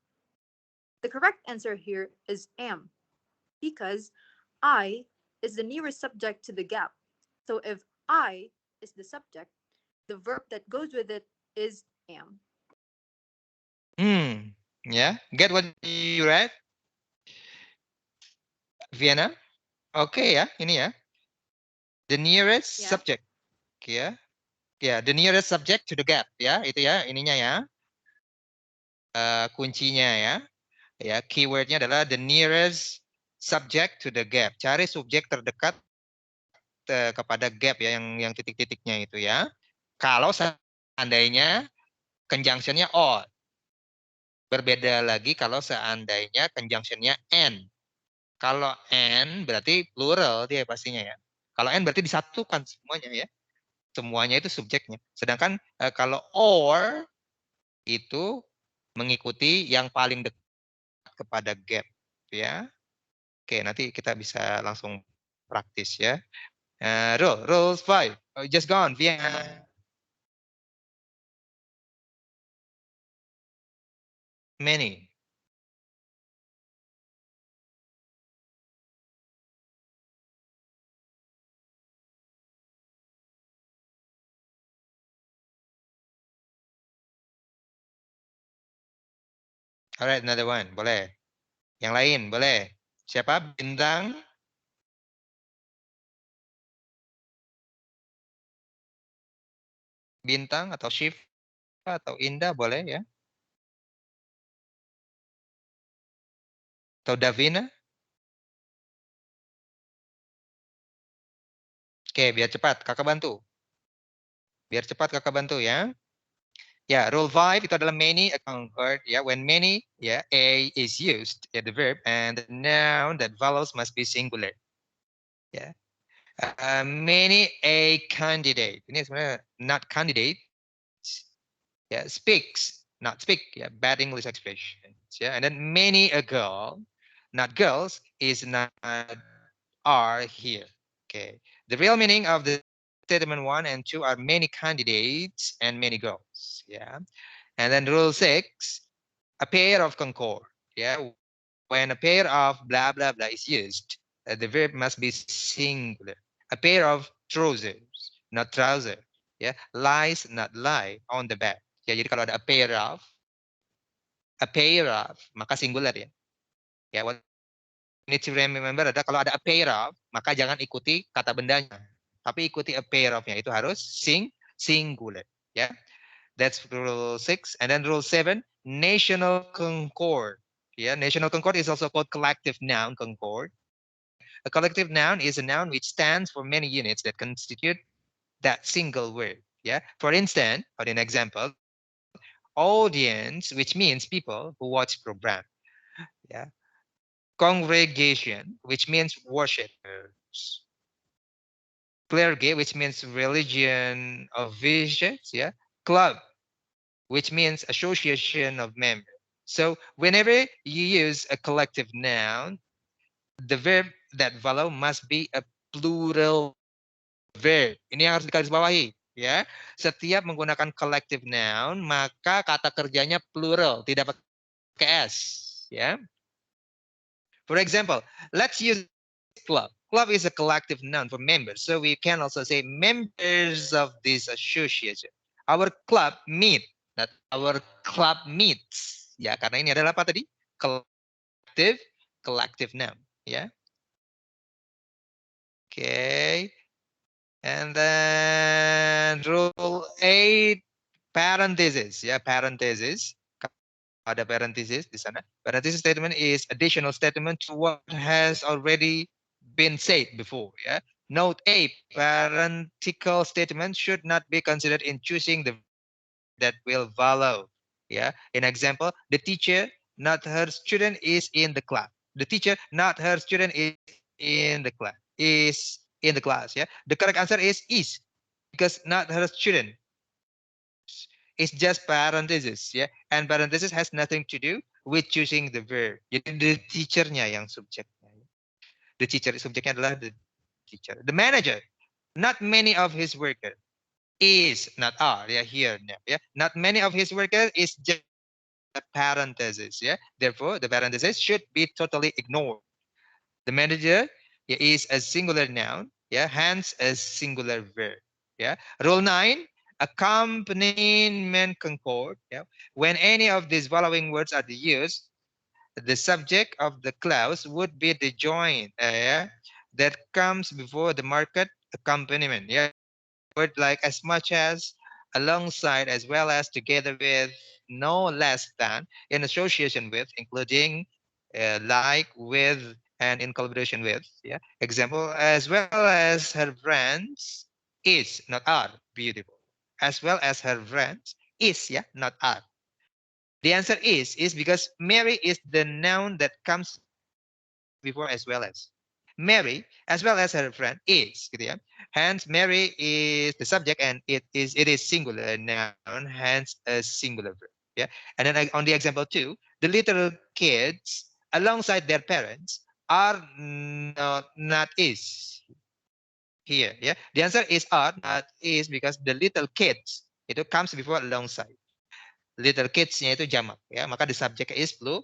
The correct answer here is am, because I is the nearest subject to the gap. So if I is the subject, the verb that goes with it is am. Yeah, get what you read? Vienna? Oke ya, ini ya. The nearest subject. Ya. Ya, the nearest subject to the gap ya, itu ya, ininya ya. Kuncinya ya. Ya, keywordnya adalah the nearest subject to the gap. Cari subjek terdekat kepada gap ya, yang titik-titiknya itu ya. Kalau seandainya conjunctionnya or. Berbeda lagi kalau seandainya conjunctionnya and. Kalau and berarti plural dia pastinya ya. Kalau and berarti disatukan semuanya ya. Semuanya itu subjeknya. Sedangkan kalau or itu mengikuti yang paling dekat kepada gap ya. Oke, nanti kita bisa langsung praktis ya. Rules 5. Just gone. Vienna. Many. Alright, another one. Boleh. Yang lain, boleh. Siapa? Bintang? Bintang atau Shift atau Indah boleh ya. Atau Davina? Oke, biar cepat. Kakak bantu. Biar cepat kakak bantu ya. Ya, rule 5 itu adalah many a concord. Ya, when many, ya, a is used, ya, the verb, and the noun that follows must be singular. Ya, many a candidate. Ini sebenarnya not candidate. Ya, speaks, not speak. Ya, bad English expressions. Ya, and then many a girl, not girls, is not are here. Okay, the real meaning of the statement 1 and 2 are many candidates and many girls. Yeah. And then rule 6, a pair of concord. Yeah. when a pair of blah blah blah is used, the verb must be singular. A pair of trousers, not trouser. Ya, lies, not lie on the bed. Ya, jadi kalau ada a pair of, maka singular ya. Ya, what you need to remember ada kalau ada a pair of, maka jangan ikuti kata bendanya, tapi ikuti a pair of-nya, itu harus singular. Ya, that's rule 6. And then rule 7, national concord. Yeah, national concord is also called collective noun concord. A collective noun is a noun which stands for many units that constitute that single word. Yeah. For instance, or an example, audience, which means people who watch program. Yeah. Congregation, which means worshippers. Clergy, which means religion of visions. Yeah. Club, which means association of members. So whenever you use a collective noun, the verb that follow must be a plural verb. Ini yang harus digarisbawahi, ya. Setiap menggunakan collective noun, maka kata kerjanya plural, tidak pakai s, ya. For example, let's use club. Club is a collective noun for members, so we can also say members of this association. Our club meet, that our club meets, ya, karena ini adalah apa tadi? Collective noun, ya. Okay. And then rule 8, parenthesis, ya, parenthesis. Ada parenthesis di sana. Parenthesis statement is additional statement to what has already been said before. Yeah. Note A, parenthetical statement should not be considered in choosing the that will follow. Yeah. In example, the teacher, not her student, is in the class. The teacher, not her student, is in the class. Is in the class. Yeah. The correct answer is because not her student. It's just parenthesis, ya. And parenthesis has nothing to do with choosing the verb. Jadi the teacher-nya yang subjeknya. The teacher, subjeknya adalah the teacher. The manager, not many of his workers, is, not are, ya, here, ya. Not many of his workers is just a parenthesis, ya. Therefore, the parenthesis should be totally ignored. The manager, ya, is a singular noun, ya, hence a singular verb, ya. Rule 9, accompaniment concord. Yeah. When any of these following words are used, the subject of the clause would be the joint that comes before the marked accompaniment. Yeah. Word like as much as, alongside, as well as, together with, no less than, in association with, including, like, with, and in collaboration with. Yeah. Example, as well as her friends is, not are, beautiful. As well as her friends is, yeah, not are. The answer is because Mary is the noun that comes before as well as. Mary, as well as her friend, is, gitu ya. Hence, Mary is the subject and it is singular noun, hence a singular verb. Yeah. And then on the example 2, the little kids, alongside their parents, are not is. Here, yeah. The answer is are, not is, because the little kids itu comes before alongside. Little kids-nya itu jamak, ya. Maka the subject is plural.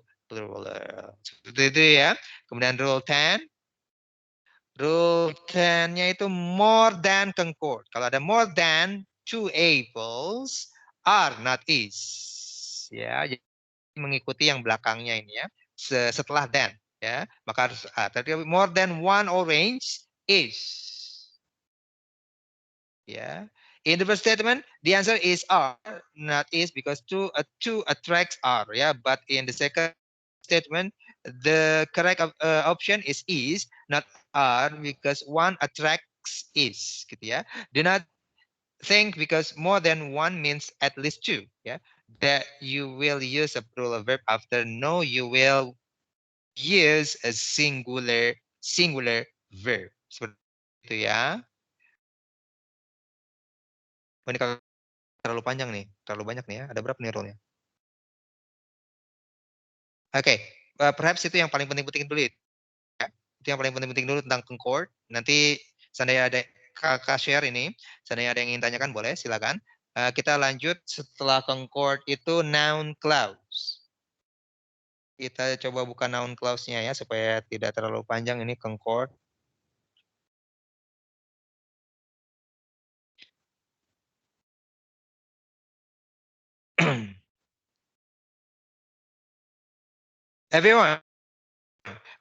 Seperti itu ya. Kemudian rule 10. Rule 10-nya itu more than concord. Kalau ada more than 2 apples, are, not is. Ya, jadi mengikuti yang belakangnya ini ya. Setelah than, ya. Maka harus are. Tapi more than 1 orange is. Yeah. In the first statement, the answer is are, not is, because two attracts are. Yeah. But in the second statement, the correct option is, not are, because one attracts is. Gitu ya. Do not think because more than one means at least two. Yeah. That you will use a plural verb after no, you will use a singular verb. Seperti itu ya. Oh, ini terlalu panjang nih, terlalu banyak nih ya. Ada berapa nih rule-nya? Oke, perhaps itu yang paling penting-penting dulu ya. Itu yang paling penting-penting dulu tentang concord. Nanti seandainya ada kakak share ini, seandainya ada yang ingin tanyakan boleh, silakan. Kita lanjut setelah concord itu noun clause. Kita coba buka noun clause-nya ya supaya tidak terlalu panjang ini concord. Everyone,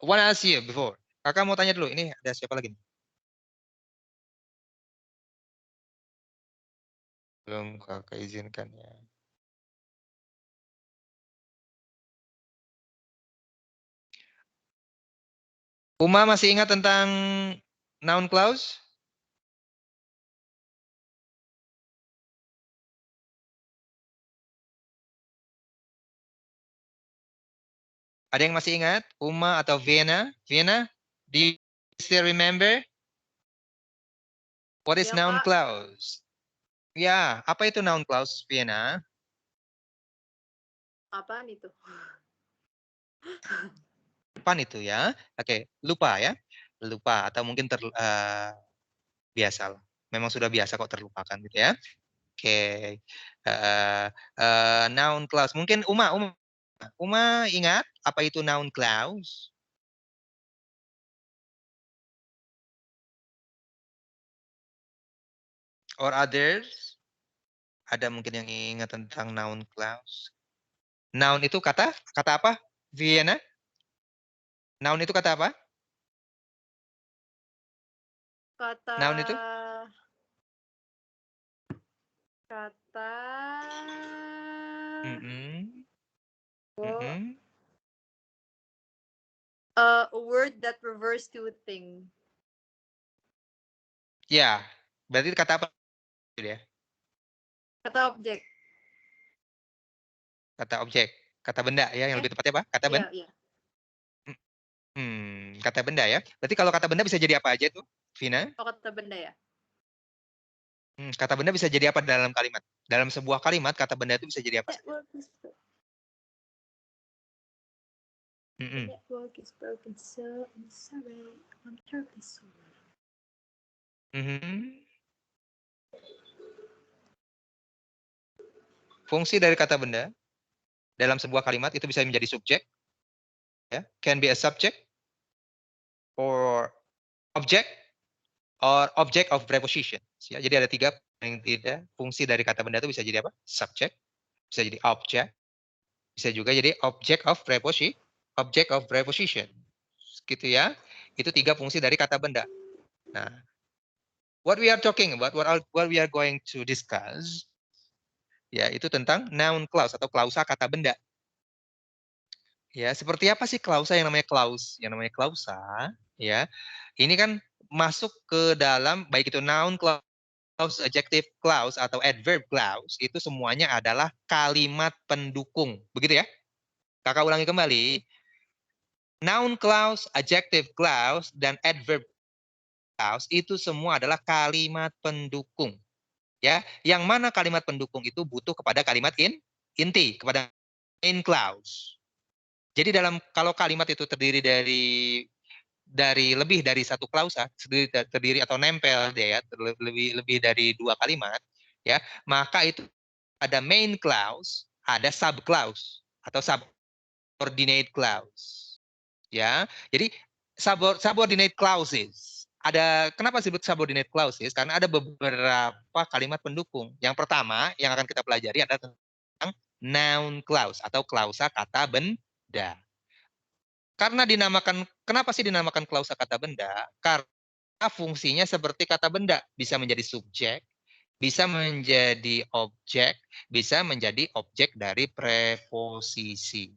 wanna ask you before. Kakak mau tanya dulu, ini ada siapa lagi? Belum kakak izinkan ya. Uma masih ingat tentang noun clause? Ada yang masih ingat? Uma atau Vienna? Vienna, do you still remember? What is Ya, noun Kak. clause? Ya, apa itu noun clause, Vienna? Apaan itu? Apaan itu ya? Oke, lupa ya. Lupa atau mungkin biasa lah. Memang sudah biasa kok terlupakan gitu ya. Oke. Noun clause. Mungkin Uma ingat apa itu noun clause? Or others? Ada mungkin yang ingat tentang noun clause? Noun itu kata apa? Vienna? Noun itu kata apa? Kata Noun itu? Kata a word that refers to a thing. Ya, berarti kata apa ya? Kata objek. Kata objek, kata benda ya, yang lebih tepatnya apa? Kata benda. Iya. Kata benda ya. Berarti kalau kata benda bisa jadi apa aja tuh, Vina? Oh, kata benda ya. Kata benda bisa jadi apa dalam kalimat? Dalam sebuah kalimat, kata benda itu bisa jadi apa saja? The network is broken, so I'm sorry. I'm terribly sorry. Fungsi dari kata benda dalam sebuah kalimat itu bisa menjadi subjek, ya, can be a subject, or object, or object of preposition. Ya, jadi ada 3 yang tidak fungsi dari kata benda itu bisa jadi apa? Subject, bisa jadi object, bisa juga jadi object of preposition. Gitu ya. Itu 3 fungsi dari kata benda. Nah, what we are talking about, what we are going to discuss, ya itu tentang noun clause atau klausa kata benda. Ya, seperti apa sih klausa yang namanya clause? Yang namanya klausa, ya. Ini kan masuk ke dalam baik itu noun clause, adjective clause atau adverb clause, itu semuanya adalah kalimat pendukung. Begitu ya? Kakak ulangi kembali. Noun clause, adjective clause, dan adverb clause itu semua adalah kalimat pendukung. Ya, yang mana kalimat pendukung itu butuh kepada kalimat inti, kepada main clause. Jadi kalau kalimat itu terdiri dari lebih dari satu klausa, terdiri atau nempel dia ya, lebih dari 2 kalimat, ya, maka itu ada main clause, ada sub clause atau subordinate clause. Ya. Jadi subordinate clauses. Kenapa disebut subordinate clauses? Karena ada beberapa kalimat pendukung. Yang pertama yang akan kita pelajari adalah tentang noun clause atau klausa kata benda. Kenapa sih dinamakan klausa kata benda? Karena fungsinya seperti kata benda, bisa menjadi subjek, bisa menjadi objek, bisa menjadi objek dari preposisi.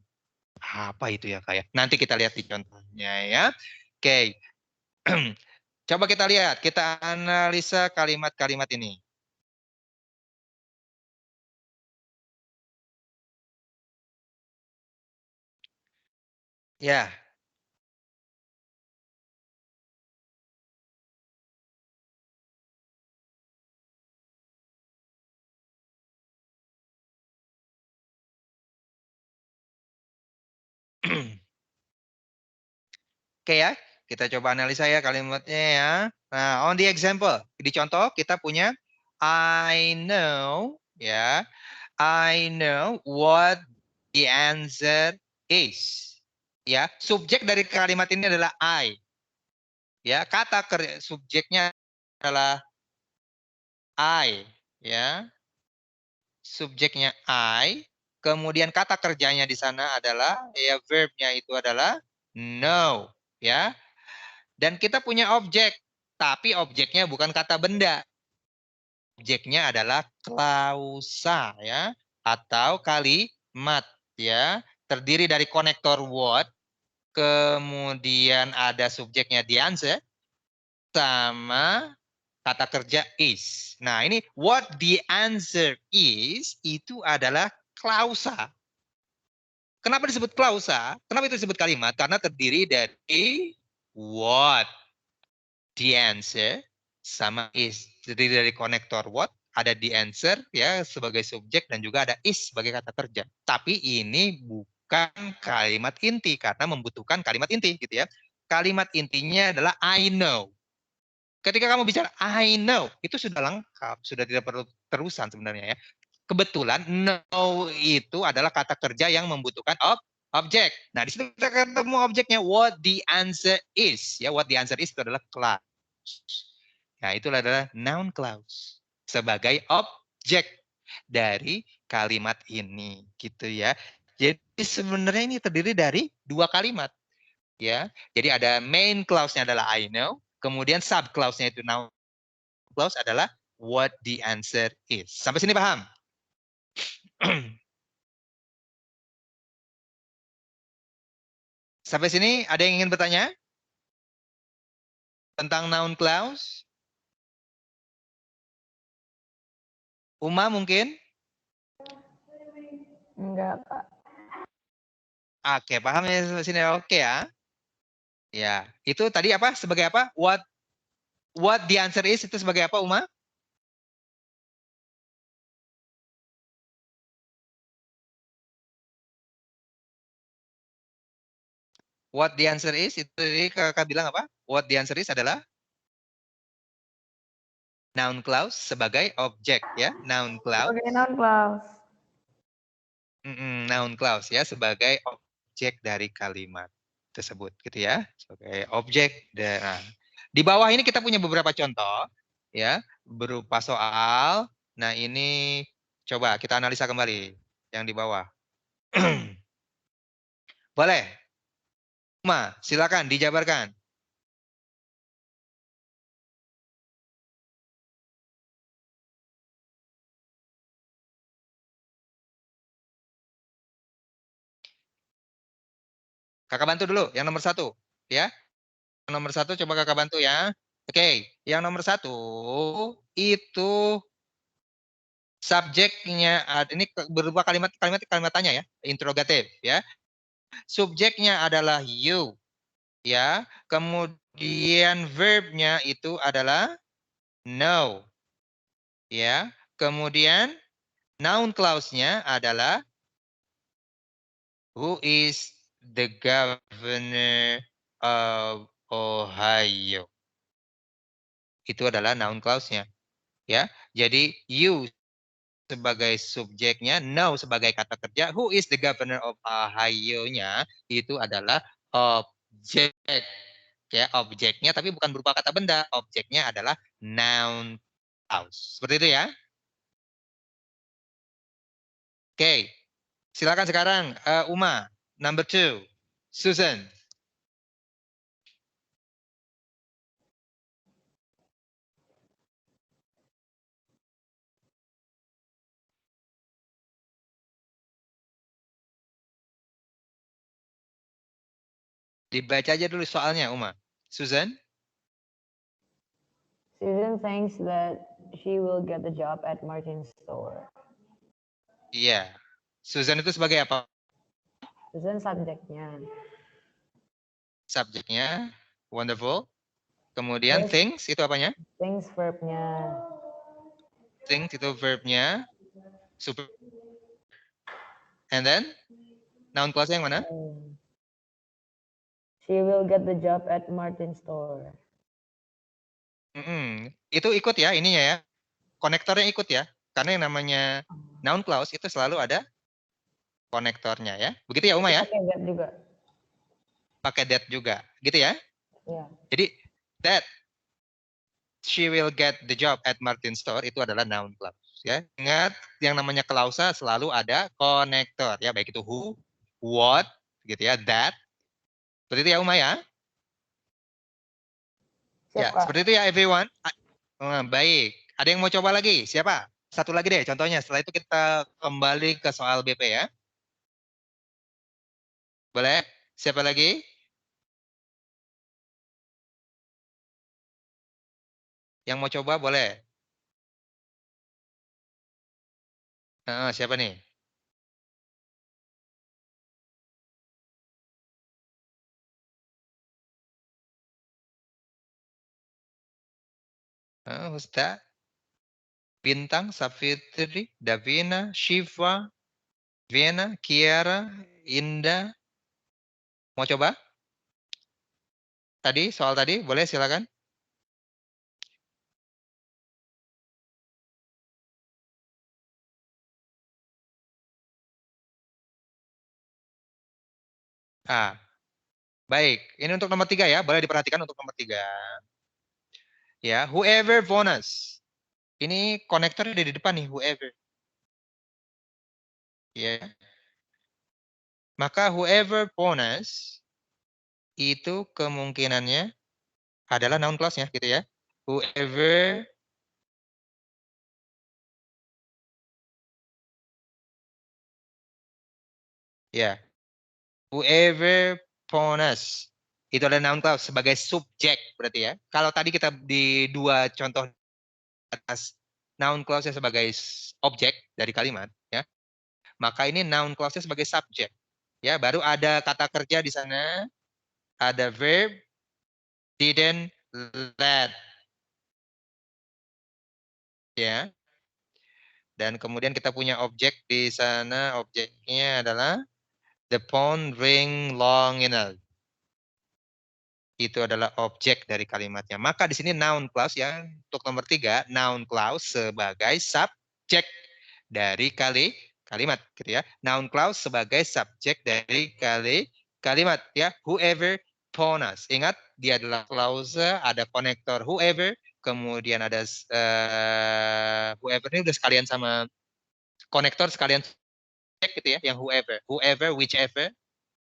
Apa itu ya, Kak? Nanti kita lihat di contohnya ya. Oke. Coba kita lihat, kita analisa kalimat-kalimat ini. Ya. Oke ya, kita coba analisa ya kalimatnya ya. Nah, on the example, di contoh kita punya I know, ya. I know what the answer is. Ya, subjek dari kalimat ini adalah I. Ya, kata subjeknya adalah I, ya. Subjeknya I, kemudian kata kerjanya di sana adalah ya verbnya itu adalah know, ya. Dan kita punya objek, tapi objeknya bukan kata benda. Objeknya adalah klausa, ya, atau kalimat, ya. Terdiri dari konektor what, kemudian ada subjeknya the answer, sama kata kerja is. Nah, ini what the answer is itu adalah klausa. Kenapa disebut klausa? Kenapa itu disebut kalimat? Karena terdiri dari what the answer sama is. Terdiri dari konektor what, ada the answer ya sebagai subjek dan juga ada is sebagai kata kerja. Tapi ini bukan kalimat inti karena membutuhkan kalimat inti gitu ya. Kalimat intinya adalah I know. Ketika kamu bicara I know, itu sudah lengkap, sudah tidak perlu terusan sebenarnya ya. Kebetulan know itu adalah kata kerja yang membutuhkan objek. Nah, di situ kita ketemu objeknya what the answer is. Ya, what the answer is itu adalah clause. Nah, itu adalah noun clause sebagai objek dari kalimat ini, gitu ya. Jadi sebenarnya ini terdiri dari dua kalimat, ya. Jadi ada main clause-nya adalah I know, kemudian sub clause-nya itu noun clause adalah what the answer is. Sampai sini paham? Sampai sini ada yang ingin bertanya? Tentang noun clause? Uma mungkin? Enggak, Pak. Oke, paham ya sampai sini? Oke ya. Ya, itu tadi apa? Sebagai apa? What the answer is itu sebagai apa, Uma? What the answer is itu tadi kakak bilang apa? What the answer is adalah noun clause sebagai objek ya, noun clause. Sebagai noun clause. Noun clause ya sebagai objek dari kalimat tersebut gitu ya, sebagai objek. Nah, di bawah ini kita punya beberapa contoh ya berupa soal. Nah, ini coba kita analisa kembali yang di bawah. Boleh? Uma, silakan dijabarkan. Kakak bantu dulu yang nomor 1 ya. Yang nomor 1 coba kakak bantu ya. Oke, yang nomor 1 itu subjeknya ini berupa kalimat tanya ya, interrogatif ya. Subjeknya adalah you ya. Kemudian verbnya itu adalah know ya. Kemudian noun clause-nya adalah who is the governor of Ohio. Itu adalah noun clause-nya. Ya. Jadi you sebagai subjeknya, know sebagai kata kerja, who is the governor of Ohio-nya itu adalah objek. Ya, objeknya tapi bukan berupa kata benda, objeknya adalah noun clause. Seperti itu ya. Oke. Silakan sekarang Uma, number 2. Susan. Dibaca aja dulu soalnya, Uma. Susan? Susan thinks that she will get the job at Martin's store. Iya. Susan itu sebagai apa? Susan subjeknya. Subjeknya. Wonderful. Kemudian things itu apanya? Things verbnya. Things itu verbnya. Super. And then? Noun clause yang mana? She will get the job at Martin's store. Itu ikut ya ininya ya. Konektornya ikut ya. Karena yang namanya noun clause itu selalu ada konektornya ya. Begitu ya Uma ya? Pakai that juga. Pakai that juga. Gitu ya? Iya. Jadi that she will get the job at Martin Store itu adalah noun clause ya. Ingat yang namanya klausa selalu ada konektor ya, baik itu who, what gitu ya, that. Seperti itu ya Uma ya? Siap, Ya, Kak. seperti itu ya everyone. Baik. Ada yang mau coba lagi? Siapa? Satu lagi deh contohnya. Setelah itu kita kembali ke soal BP ya. Boleh? Siapa lagi? Yang mau coba boleh. Siapa nih? Who's that? Bintang, Safitri, Davina, Shiva, Viena, Kiara, Indah. Mau coba? Tadi, soal tadi, boleh silakan. Baik. Ini untuk nomor 3 ya. Boleh diperhatikan untuk nomor 3. Ya, whoever bonus. Ini konektornya ada di depan nih, whoever. Ya. Maka whoever bonus itu kemungkinannya adalah noun clause-nya gitu ya. Whoever ya. Whoever bonus itu adalah noun clause sebagai subjek berarti ya. Kalau tadi kita di dua contoh atas noun clause-nya sebagai objek dari kalimat ya. Maka ini noun clause-nya sebagai subjek. Ya, baru ada kata kerja di sana, ada verb, didn't, let. Ya. Dan kemudian kita punya objek di sana, objeknya adalah the phone ring long enough. Itu adalah objek dari kalimatnya. Maka di sini noun clause ya, untuk nomor 3, noun clause sebagai subjek dari kalimat gitu ya. Noun clause sebagai subjek dari kalimat ya. Whoever bonus. Ingat dia adalah clause, ada konektor whoever, kemudian ada whoever ini udah sekalian sama konektor sekalian subjek gitu ya, yang whoever, whichever,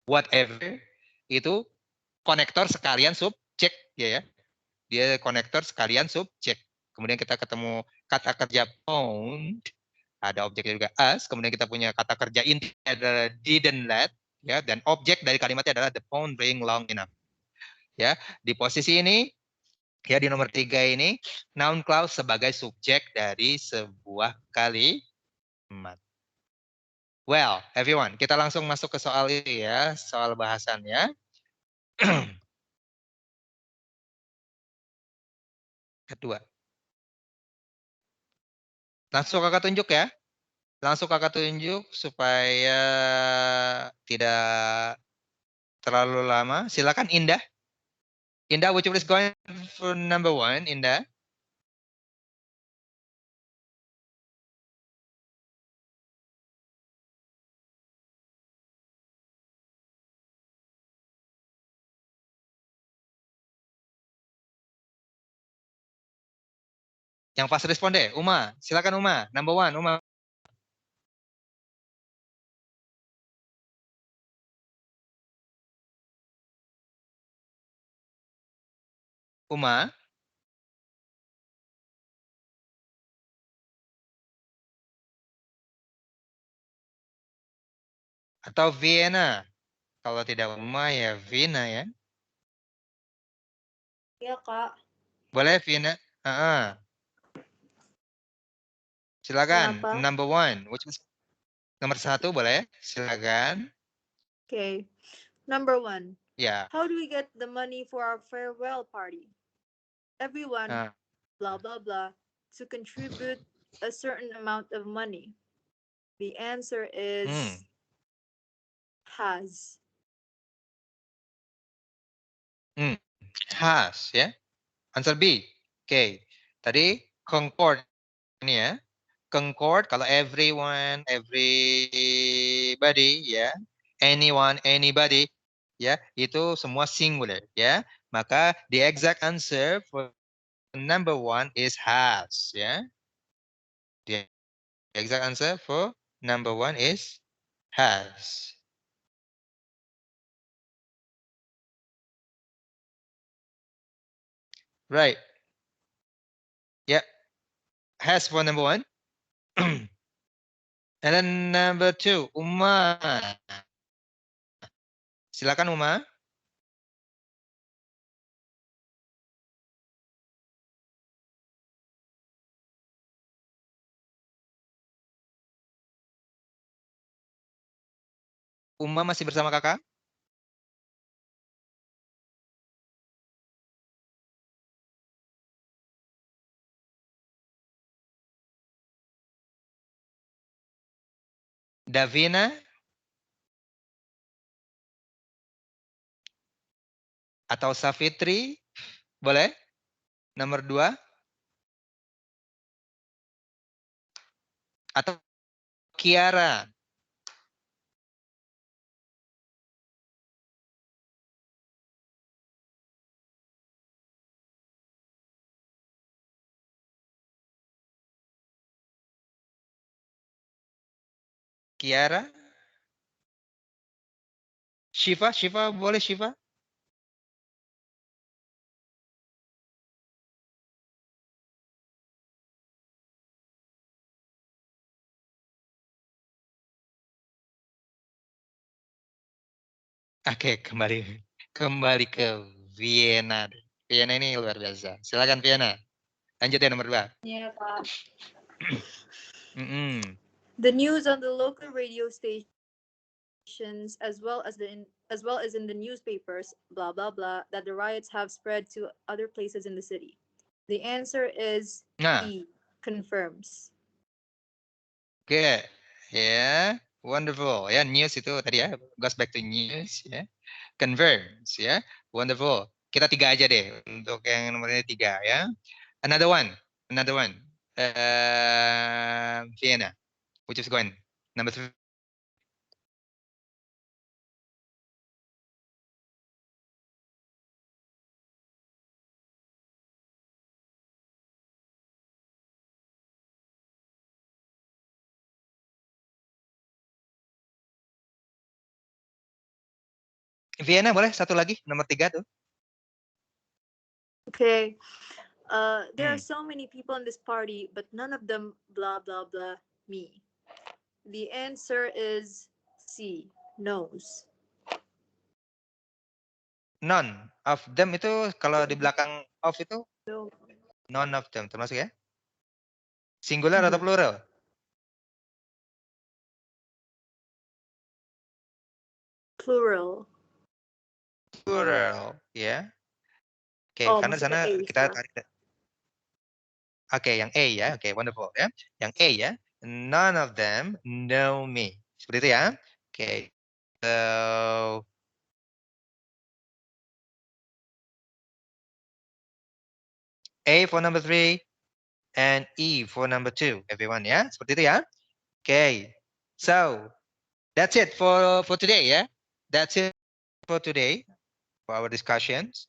whatever itu konektor sekalian subjek ya. Dia konektor sekalian subjek. Kemudian kita ketemu kata kerja found, ada objeknya juga us, kemudian kita punya kata kerja inti adalah didn't let ya, dan objek dari kalimatnya adalah the phone ring long enough. Ya, di posisi ini ya di nomor 3 ini noun clause sebagai subjek dari sebuah kalimat. Well, everyone, kita langsung masuk ke soal ini ya, soal bahasannya. Kedua. Langsung kakak tunjuk ya. Langsung kakak tunjuk supaya tidak terlalu lama. Silakan Indah. Indah, would you please go for number 1, Indah? Yang fast respon deh, Uma. Silakan Uma, number 1, Uma. Uma. Atau Vienna. Kalau tidak Uma ya Vina ya. Iya, Kak. Boleh Vina? Silakan, Kenapa? number 1. Nomor 1 boleh? Silakan. Okay. Number 1. Ya. How do we get the money for our farewell party? Everyone, blah, blah, blah, to contribute a certain amount of money. The answer is has. Has ya. Answer B. Oke. Tadi concord ini ya. concord, kalau everyone, everybody, ya, anyone, anybody, ya, itu semua singular, ya. Maka the exact answer for number 1 is has, ya. The exact answer for number 1 is has. Right. Yeah. Has for number 1. And then number 2, Uma. Silakan Uma. Uma masih bersama kakak? Davina? Atau Safitri? Boleh? Nomor 2? Atau Kiara? Kiara? Shiva? Shiva boleh Shiva? Oke, kembali ke Vienna. Vienna ini luar biasa. Silakan Vienna. Lanjut ya nomor 2. Yeah, Pak. Mm-mm. The news on the local radio stations, as well as in the newspapers, blah blah blah, that the riots have spread to other places in the city. The answer is E. Confirms. Oke, ya, wonderful. Ya, news itu tadi ya, goes back to news ya. Confirms ya, wonderful. Kita 3 aja deh untuk yang nomornya 3 ya. Another one. Vienna, which is going number 3. Vienna boleh satu lagi nomor 3 tuh. Okay. There are so many people in this party, but none of them blah blah blah me. The answer is C. Knows. None of them itu kalau di belakang of itu none of them termasuk ya? Singular atau plural? Plural. Plural, ya. Oke, karena di sana kita tarik. Oke, yang A ya. Oke, wonderful ya. Yang A ya. None of them know me. Seperti itu ya. Oke. So A for number 3 and E for number 2, everyone ya. Seperti itu ya. Oke. So that's it for today ya. That's it for today for our discussions.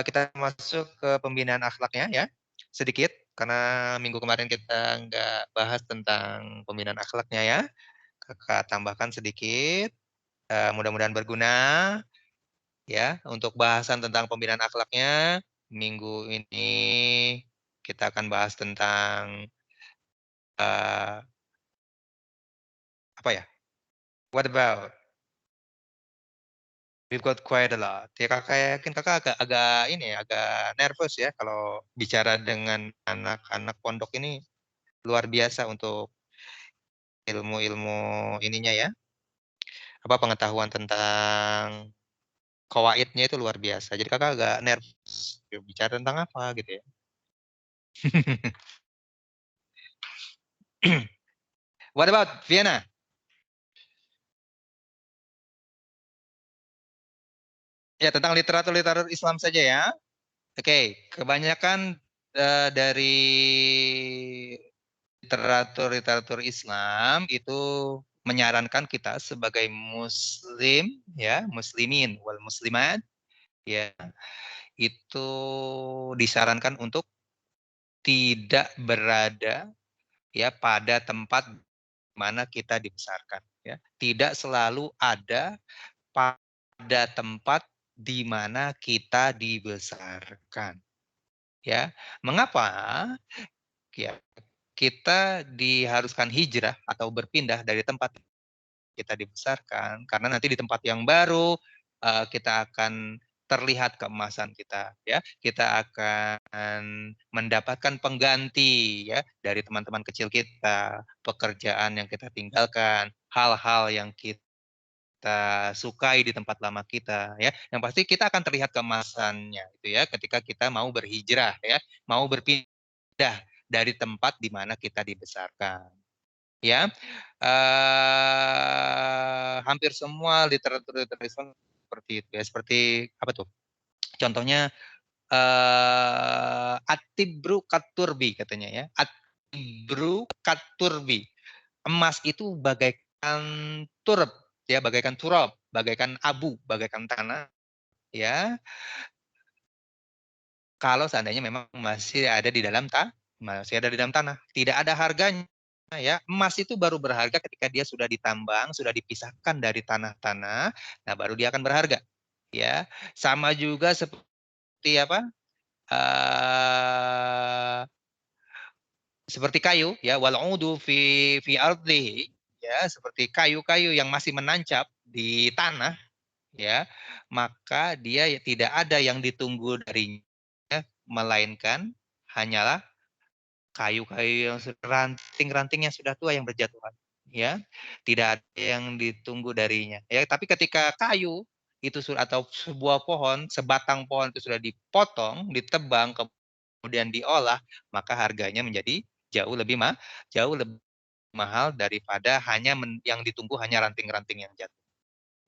Kita masuk ke pembinaan akhlaknya ya. Sedikit karena minggu kemarin kita nggak bahas tentang pembinaan akhlaknya ya. Kakak tambahkan sedikit. Mudah-mudahan berguna ya untuk bahasan tentang pembinaan akhlaknya. Minggu ini kita akan bahas tentang apa ya? What about? We've got quite a lot. Ya kakak yakin kakak agak ini ya, agak nervous ya kalau bicara dengan anak-anak pondok ini luar biasa untuk ilmu-ilmu ininya ya. Apa pengetahuan tentang kawaidnya itu luar biasa. Jadi kakak agak nervous bicara tentang apa gitu ya. What about Vienna? Ya, tentang literatur Islam saja ya. Oke, kebanyakan dari literatur Islam itu menyarankan kita sebagai muslim ya, muslimin wal muslimat ya, itu disarankan untuk tidak berada ya pada tempat mana kita dibesarkan ya. Tidak selalu ada pada tempat di mana kita dibesarkan. Ya. Mengapa? Ya, kita diharuskan hijrah atau berpindah dari tempat kita dibesarkan karena nanti di tempat yang baru kita akan terlihat keemasan kita ya, kita akan mendapatkan pengganti ya dari teman-teman kecil kita, pekerjaan yang kita tinggalkan, hal-hal yang kita sukai di tempat lama kita ya, yang pasti kita akan terlihat keemasannya itu ya ketika kita mau berhijrah ya, mau berpindah dari tempat di mana kita dibesarkan. Ya, hampir semua literatur Islam seperti itu ya, seperti apa tuh? Contohnya At-tibru katurbi katanya ya. At-tibru katurbi. Emas itu bagaikan turab ya, bagaikan turab, bagaikan abu, bagaikan tanah ya. Kalau seandainya memang masih ada di dalam tanah, tidak ada harganya ya. Emas itu baru berharga ketika dia sudah ditambang, sudah dipisahkan dari tanah-tanah, nah baru dia akan berharga. Ya, sama juga seperti apa? Seperti kayu ya, wal udu fi ardihi ya, seperti kayu-kayu yang masih menancap di tanah ya, maka dia tidak ada yang ditunggu darinya melainkan hanyalah kayu-kayu yang ranting-ranting yang sudah tua yang berjatuhan ya, tidak ada yang ditunggu darinya ya. Tapi ketika kayu itu atau sebuah pohon, sebatang pohon itu sudah dipotong, ditebang, kemudian diolah, maka harganya menjadi jauh lebih mahal daripada hanya yang ditunggu hanya ranting-ranting yang jatuh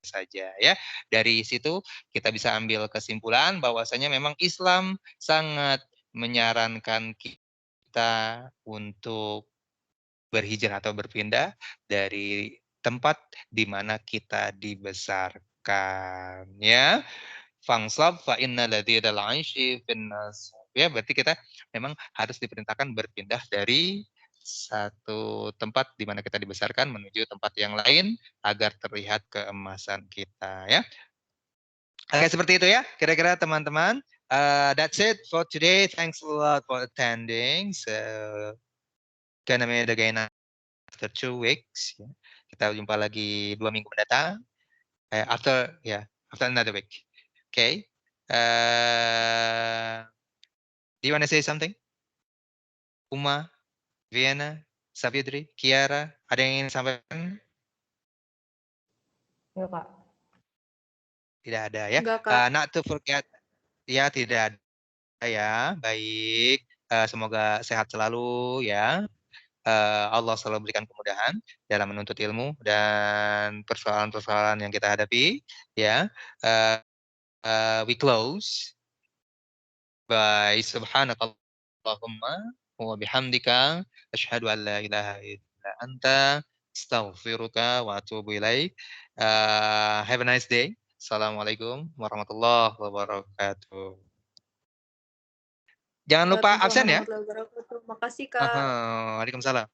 saja ya. Dari situ kita bisa ambil kesimpulan bahwasanya memang Islam sangat menyarankan kita untuk berhijrah atau berpindah dari tempat di mana kita dibesarkan ya. Fangsab fa inna ladidal aishi finnas. Ya, berarti kita memang harus diperintahkan berpindah dari satu tempat di mana kita dibesarkan menuju tempat yang lain agar terlihat keemasan kita ya. Oke, seperti itu ya kira-kira teman-teman. That's it for today. Thanks a lot for attending. So, gonna meet again after 2 weeks. Ya. Kita jumpa lagi 2 minggu mendatang. After another week. Okay. Do you want to say something? Uma, Vienna, Savitri, Kiara, ada yang ingin sampaikan? Enggak, Kak. Tidak ada ya. Enggak, Kak. Not to forget. Ya, tidak ada ya. Baik. Semoga sehat selalu ya. Allah selalu berikan kemudahan dalam menuntut ilmu dan persoalan-persoalan yang kita hadapi ya. We close by subhanakallahumma wa bihamdika asyhadu an la ilaha illa anta astaghfiruka wa atubu ilaik. Have a nice day. Assalamualaikum warahmatullahi wabarakatuh. Jangan lupa absen ya. Makasih, Kak. Waalaikumsalam.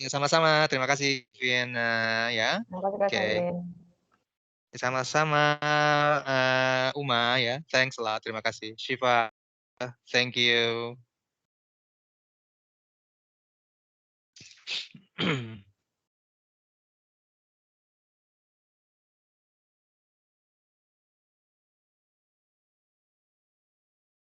Ya, sama-sama. Terima kasih, Vienna ya. Terima kasih, Kak Sabrin. Sama-sama, Uma ya. Thanks a lot. Terima kasih. Shiva, thank you.